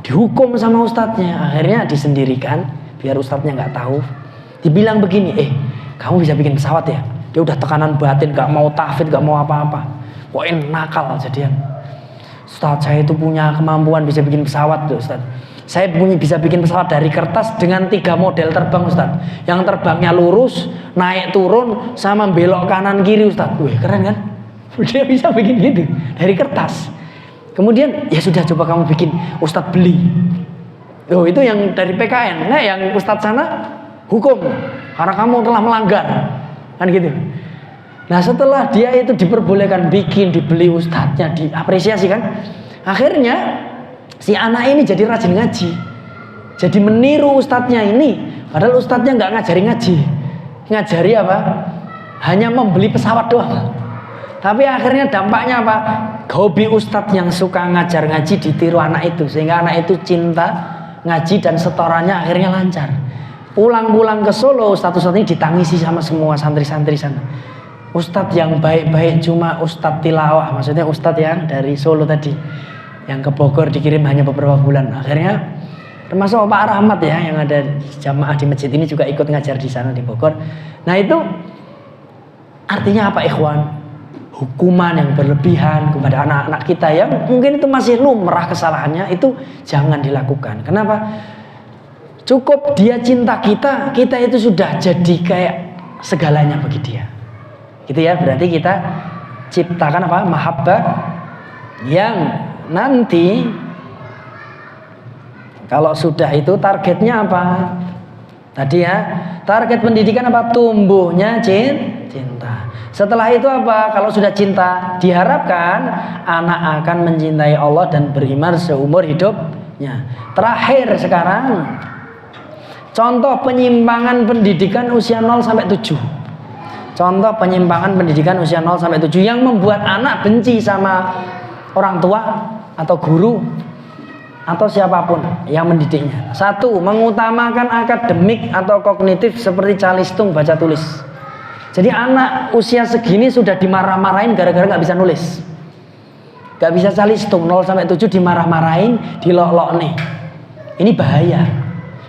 dihukum sama ustadznya, akhirnya disendirikan biar ustadznya nggak tahu. Dibilang begini, kamu bisa bikin pesawat ya? Dia udah tekanan batin, nggak mau tahfidz, nggak mau apa-apa, pokoknya nakal jadian. Ustadz, saya itu punya kemampuan bisa bikin pesawat tuh Ustadz. Saya bisa bikin pesawat dari kertas dengan 3 model terbang Ustadz. Yang terbangnya lurus, naik turun, sama belok kanan kiri Ustadz. Wih keren kan? Dia bisa bikin gitu dari kertas. Kemudian ya sudah coba kamu bikin, Ustadz beli. Oh itu yang dari PKN. Nah yang Ustadz sana hukum karena kamu telah melanggar, kan gitu. Nah setelah dia itu diperbolehkan bikin, dibeli ustadznya, diapresiasi kan, akhirnya si anak ini jadi rajin ngaji, jadi meniru ustadznya ini. Padahal ustadznya nggak ngajari ngaji, ngajari apa? Hanya membeli pesawat doang. Tapi akhirnya dampaknya apa? Hobi ustadz yang suka ngajar ngaji ditiru anak itu, sehingga anak itu cinta ngaji dan setorannya akhirnya lancar. Pulang-pulang ke Solo, ustadz ini ditangisi sama semua santri-santri sana. Ustadz yang baik-baik cuma ustadz tilawah, maksudnya ustadz yang dari Solo tadi, yang ke Bogor dikirim hanya beberapa bulan. Akhirnya termasuk Pak Rahmat ya, yang ada jamaah di masjid ini juga ikut ngajar di sana di Bogor. Nah itu artinya apa ikhwan? Hukuman yang berlebihan kepada anak-anak kita yang mungkin itu masih lumrah kesalahannya, itu jangan dilakukan. Kenapa? Cukup dia cinta kita, kita itu sudah jadi kayak segalanya bagi dia. Gitu ya, berarti kita ciptakan apa? Mahabbah yang nanti kalau sudah itu targetnya apa? Tadi ya, target pendidikan apa? Tumbuhnya cinta. Setelah itu apa? Kalau sudah cinta, diharapkan anak akan mencintai Allah dan beriman seumur hidupnya. Terakhir sekarang, contoh penyimpangan pendidikan usia 0 sampai 7. Contoh penyimpangan pendidikan usia 0 sampai 7 yang membuat anak benci sama orang tua atau guru atau siapapun yang mendidiknya. 1. Mengutamakan akademik atau kognitif seperti calistung baca tulis. Jadi anak usia segini sudah dimarah-marahin gara-gara gak bisa nulis, gak bisa calistung. 0 sampai 7 dimarah-marahin, dilok-lok nih. Ini bahaya.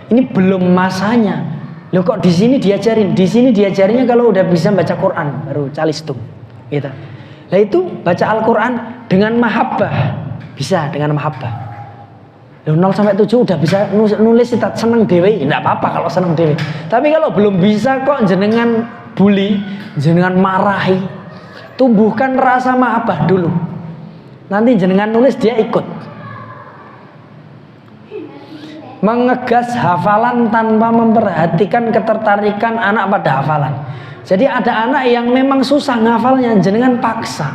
Ini belum masanya. Loh kok di sini diajarin? Di sini diajarinnya kalau udah bisa baca Quran baru calistung. Gitu. Nah itu baca Al-Quran dengan mahabbah, bisa dengan mahabbah. Loh 0 sampai 7 udah bisa nulis, kita seneng dewe, enggak apa-apa kalau seneng dewe. Tapi kalau belum bisa kok jenengan bully, jenengan marahi, tumbuhkan rasa mahabbah dulu. Nanti jenengan nulis dia ikut. Mengegas hafalan tanpa memperhatikan ketertarikan anak pada hafalan. Jadi ada anak yang memang susah ngafalnya, jenengan paksa.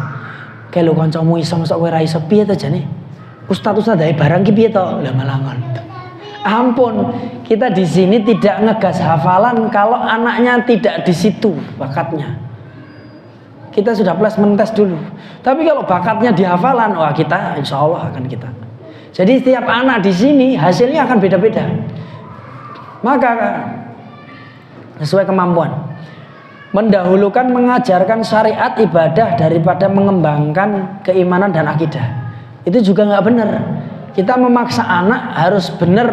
Kayak lu kancamu iso mosok kowe ra iso piye to jane? Ustaz dae barang ki piye to? Lah malah ngono. Ampun, kita di sini tidak ngegas hafalan kalau anaknya tidak di situ bakatnya. Kita sudah plus mentes dulu. Tapi kalau bakatnya di hafalan, wah kita insya Allah akan kita. Jadi setiap anak di sini hasilnya akan beda-beda. Maka sesuai kemampuan. Mendahulukan mengajarkan syariat ibadah daripada mengembangkan keimanan dan akidah. Itu juga nggak benar. Kita memaksa anak harus benar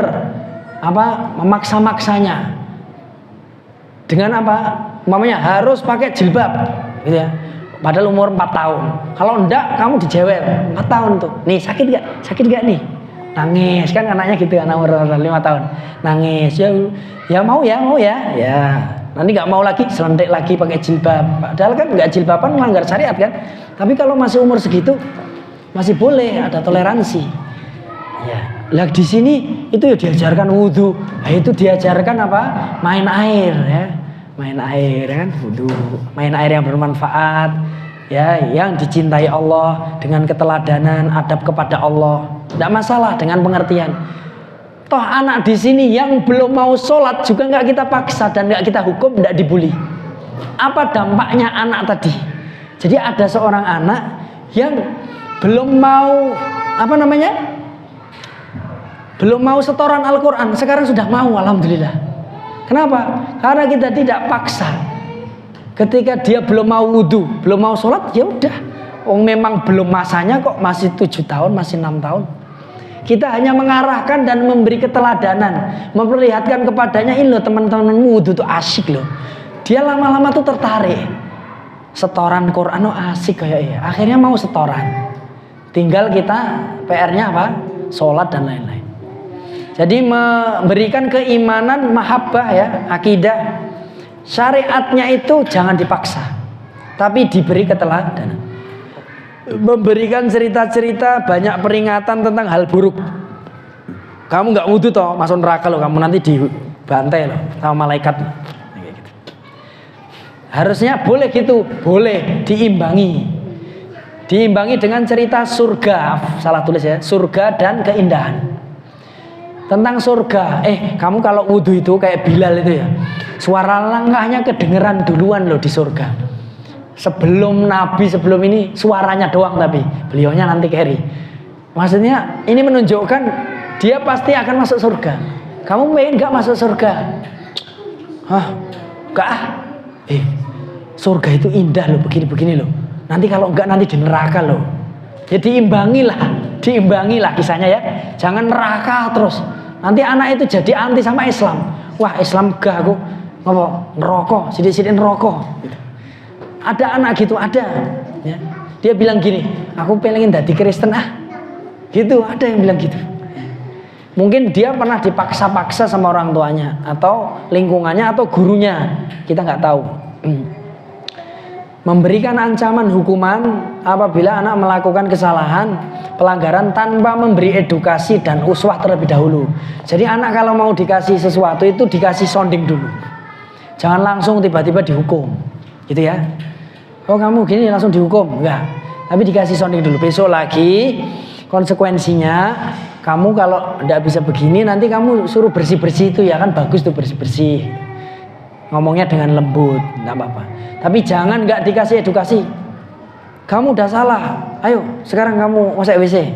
memaksa-maksanya. Dengan apa? Umpamanya harus pakai jilbab, gitu ya. Padahal umur 4 tahun. Kalau enggak kamu dijewer 4 tahun tuh. Nih sakit gak? Sakit gak nih? Nangis kan anaknya gitu kan umur 5 tahun. Nangis ya mau ya. Ya. Nanti nggak mau lagi selentik lagi pakai jilbab. Padahal kan nggak jilbaban melanggar syariat kan. Tapi kalau masih umur segitu masih boleh ada toleransi. Ya. Lah di sini itu ya diajarkan wudhu. Nah, itu diajarkan apa? Main air ya. Main air kan, wudhu, main air yang bermanfaat, ya, yang dicintai Allah dengan keteladanan, adab kepada Allah. Tidak masalah dengan pengertian. Toh anak di sini yang belum mau sholat juga nggak kita paksa dan nggak kita hukum, nggak dibully. Apa dampaknya anak tadi? Jadi ada seorang anak yang belum mau belum mau setoran Al-Quran, sekarang sudah mau, alhamdulillah. Kenapa? Karena kita tidak paksa. Ketika dia belum mau wudhu, belum mau sholat, ya udah. Memang belum masanya kok, masih 7 tahun, masih 6 tahun. Kita hanya mengarahkan dan memberi keteladanan, memperlihatkan kepadanya, ini loh teman-temanmu wudhu tuh asik loh. Dia lama-lama tuh tertarik. Setoran Quran oh asik kayaknya. Akhirnya mau setoran. Tinggal kita PR-nya apa? Sholat dan lain-lain. Jadi memberikan keimanan, mahabbah ya, akidah. Syariatnya itu jangan dipaksa, tapi diberi keteladanan. Memberikan cerita-cerita, banyak peringatan tentang hal buruk. Kamu nggak wudhu toh, masuk neraka loh, kamu nanti dibantai loh sama malaikat. Harusnya boleh gitu, boleh diimbangi. Diimbangi dengan cerita surga, salah tulis ya, surga dan keindahan. Tentang surga, kamu kalau wudhu itu kayak Bilal itu ya, suara langkahnya kedengeran duluan loh di surga. Sebelum Nabi, sebelum ini suaranya doang, tapi beliaunya nanti carry. Maksudnya ini menunjukkan dia pasti akan masuk surga. Kamu pengen gak masuk surga? Hah? Gak ah? surga itu indah loh, begini-begini loh. Nanti kalau enggak nanti di neraka loh. Ya diimbangilah kisahnya ya. Jangan neraka terus. Nanti anak itu jadi anti sama Islam. Wah Islam gak aku ngopo neraka, sidik-sidik neraka. Gitu. Ada anak gitu ada. Ya. Dia bilang gini, aku pengen jadi Kristen Gitu ada yang bilang gitu. Mungkin dia pernah dipaksa-paksa sama orang tuanya atau lingkungannya atau gurunya, kita nggak tahu. Memberikan ancaman hukuman apabila anak melakukan kesalahan, pelanggaran tanpa memberi edukasi dan uswah terlebih dahulu. Jadi anak kalau mau dikasih sesuatu itu dikasih sounding dulu. Jangan langsung tiba-tiba dihukum, gitu ya. Oh kamu gini langsung dihukum, enggak. Tapi dikasih sounding dulu. Besok lagi konsekuensinya kamu kalau tidak bisa begini nanti kamu suruh bersih-bersih itu ya kan bagus tuh bersih-bersih. Ngomongnya dengan lembut, enggak apa-apa. Tapi jangan enggak dikasih edukasi. Kamu udah salah. Ayo, sekarang kamu masuk WC.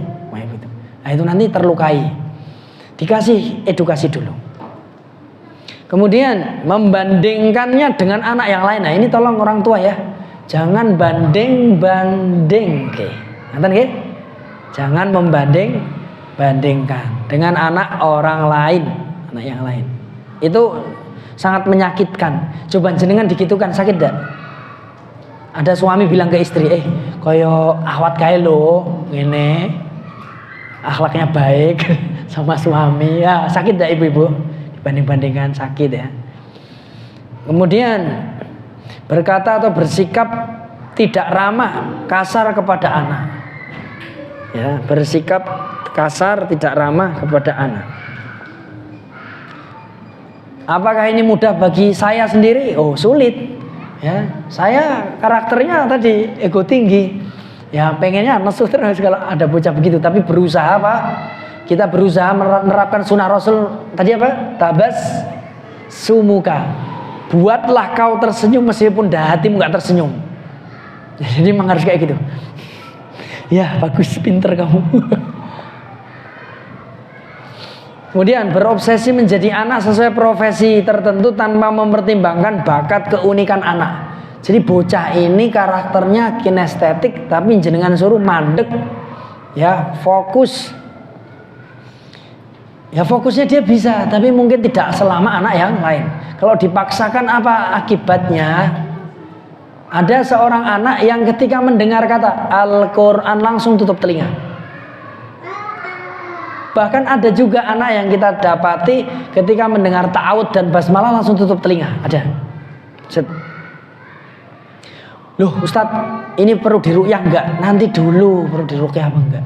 Nah, itu nanti terlukai. Dikasih edukasi dulu. Kemudian membandingkannya dengan anak yang lain. Nah, ini tolong orang tua ya. Jangan banding-banding. Oke. Ngerti nggih? Jangan membanding-bandingkan dengan anak orang lain, anak yang lain. Itu sangat menyakitkan. Coba jenengan digitukan sakit enggak? Ada suami bilang ke istri, koyo ahwat kae lho, ngene. Akhlaknya baik sama suami. Ya, sakit enggak ibu-ibu? Dibanding-bandingkan sakit ya. Kemudian berkata atau bersikap tidak ramah, kasar kepada anak. Ya, bersikap kasar tidak ramah kepada anak. Apakah ini mudah bagi saya sendiri? Oh, sulit. Ya, saya karakternya tadi ego tinggi. Ya, pengennya nesu terus kalau ada bocah begitu, tapi berusaha Pak. Kita berusaha menerapkan sunnah Rasul tadi apa? Tabas sumuka. Buatlah kau tersenyum meskipun hatimu gak tersenyum. Jadi memang harus kayak gitu. Ya, bagus, pinter kamu. Kemudian berobsesi menjadi anak sesuai profesi tertentu tanpa mempertimbangkan bakat keunikan anak. Jadi bocah ini karakternya kinestetik tapi jenengan suruh mandek. Ya, fokus. Ya fokusnya dia bisa, tapi mungkin tidak selama anak yang lain. Kalau dipaksakan apa akibatnya? Ada seorang anak yang ketika mendengar kata Al-Quran langsung tutup telinga. Bahkan ada juga anak yang kita dapati ketika mendengar ta'awud dan basmalah langsung tutup telinga. Ada. Loh Ustadz, ini perlu diruqyah enggak? Nanti dulu perlu diruqyah apa enggak?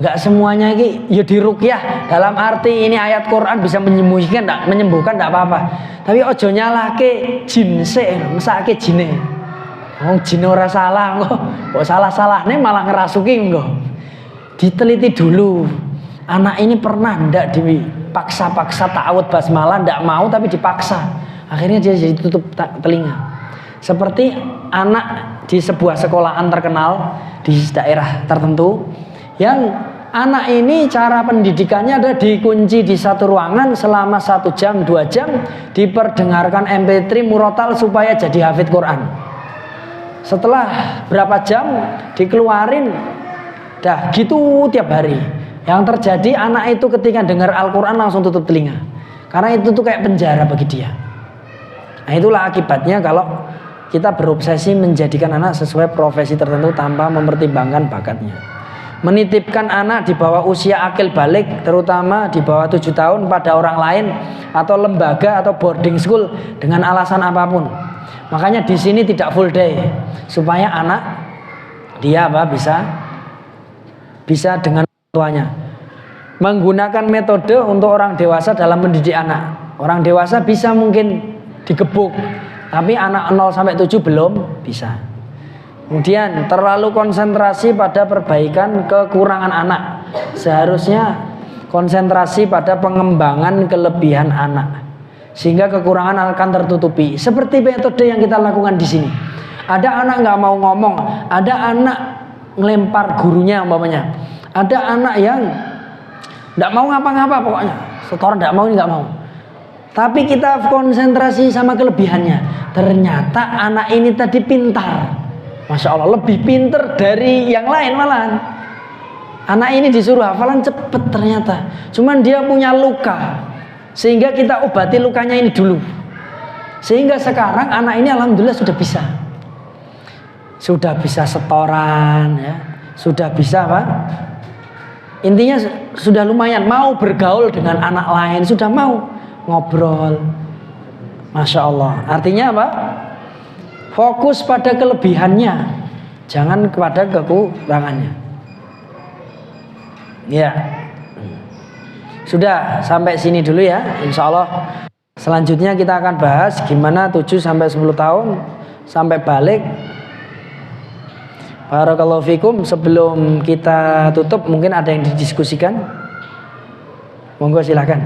Enggak semuanya ini ya diruqyah. Dalam arti ini ayat Quran bisa menyembuhkan enggak apa-apa. Tapi ojo nyalahke jin sik, mesake jine. Wong jin ora salah kok salah-salahne malah ngerasuki engko. Diteliti dulu. Anak ini pernah ndak dipaksa-paksa ta'awud basmalah ndak mau tapi dipaksa. Akhirnya dia jadi tutup telinga. Seperti anak di sebuah sekolahan terkenal di daerah tertentu yang anak ini cara pendidikannya ada dikunci di satu ruangan selama 1 jam 2 jam diperdengarkan MP3 murotal supaya jadi hafid Quran. Setelah berapa jam dikeluarin dah gitu tiap hari. Yang terjadi anak itu ketika dengar Al-Quran langsung tutup telinga. Karena itu tuh kayak penjara bagi dia. Nah itulah akibatnya kalau kita berobsesi menjadikan anak sesuai profesi tertentu tanpa mempertimbangkan bakatnya. Menitipkan anak di bawah usia akil balik, terutama di bawah 7 tahun pada orang lain atau lembaga atau boarding school dengan alasan apapun. Makanya di sini tidak full day supaya anak dia bisa dengan tuanya. Menggunakan metode untuk orang dewasa dalam mendidik anak. Orang dewasa bisa mungkin digebuk, tapi anak 0 sampai 7 belum bisa. Kemudian terlalu konsentrasi pada perbaikan kekurangan anak. Seharusnya konsentrasi pada pengembangan kelebihan anak, sehingga kekurangan akan tertutupi. Seperti metode yang kita lakukan di sini. Ada anak nggak mau ngomong, ada anak ngelempar gurunya umpamanya. Ada anak yang nggak mau ngapa-ngapa pokoknya. Setoran nggak mau, ini nggak mau. Tapi kita konsentrasi sama kelebihannya. ternyata anak ini tadi pintar. Masya Allah, lebih pintar dari yang lain malahan. Anak ini disuruh hafalan cepet ternyata. Cuman dia punya luka, sehingga kita obati lukanya ini dulu. Sehingga sekarang anak ini alhamdulillah sudah bisa. Sudah bisa setoran ya. Sudah bisa apa? Intinya sudah lumayan mau bergaul dengan anak lain, sudah mau ngobrol. Masya Allah. Artinya apa? Fokus pada kelebihannya, jangan kepada kekurangannya. Ya, sudah sampai sini dulu ya. Insya Allah selanjutnya kita akan bahas gimana 7 sampai 10 tahun sampai balik. Barakallahu fikum. Sebelum kita tutup mungkin ada yang didiskusikan. Monggo silakan.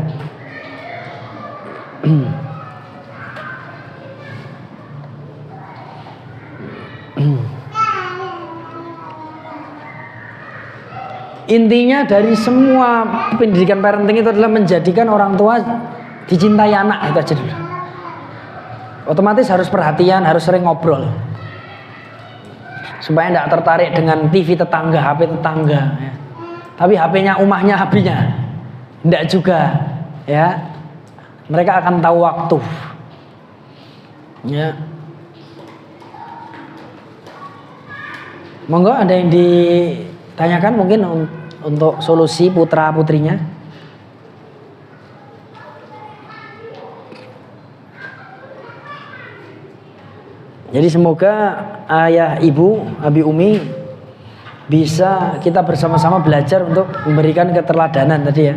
Intinya dari semua pendidikan parenting itu adalah menjadikan orang tua dicintai anak, itu aja dulu. Otomatis harus perhatian, harus sering ngobrol supaya tidak tertarik dengan TV tetangga, HP tetangga ya. Tapi HP-nya umahnya, HP-nya tidak juga ya. Mereka akan tahu waktu ya. Monggo ada yang ditanyakan mungkin untuk solusi putra putrinya. Jadi semoga ayah ibu abi umi bisa kita bersama-sama belajar untuk memberikan keteladanan tadi ya.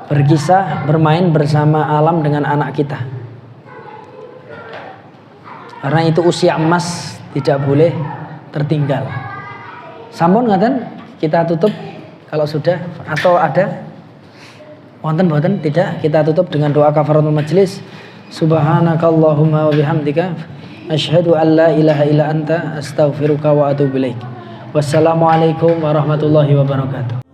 Berkisah, bermain bersama alam dengan anak kita. Karena itu usia emas, tidak boleh tertinggal. Sampun ngaten kita tutup kalau sudah, atau ada wonten tidak, kita tutup dengan doa kafaratul majlis. Subhanakallahumma wa bihamdika asyhadu an la ilaha illa anta astaghfiruka wa atubu ilaik. Wassalamualaikum warahmatullahi wabarakatuh.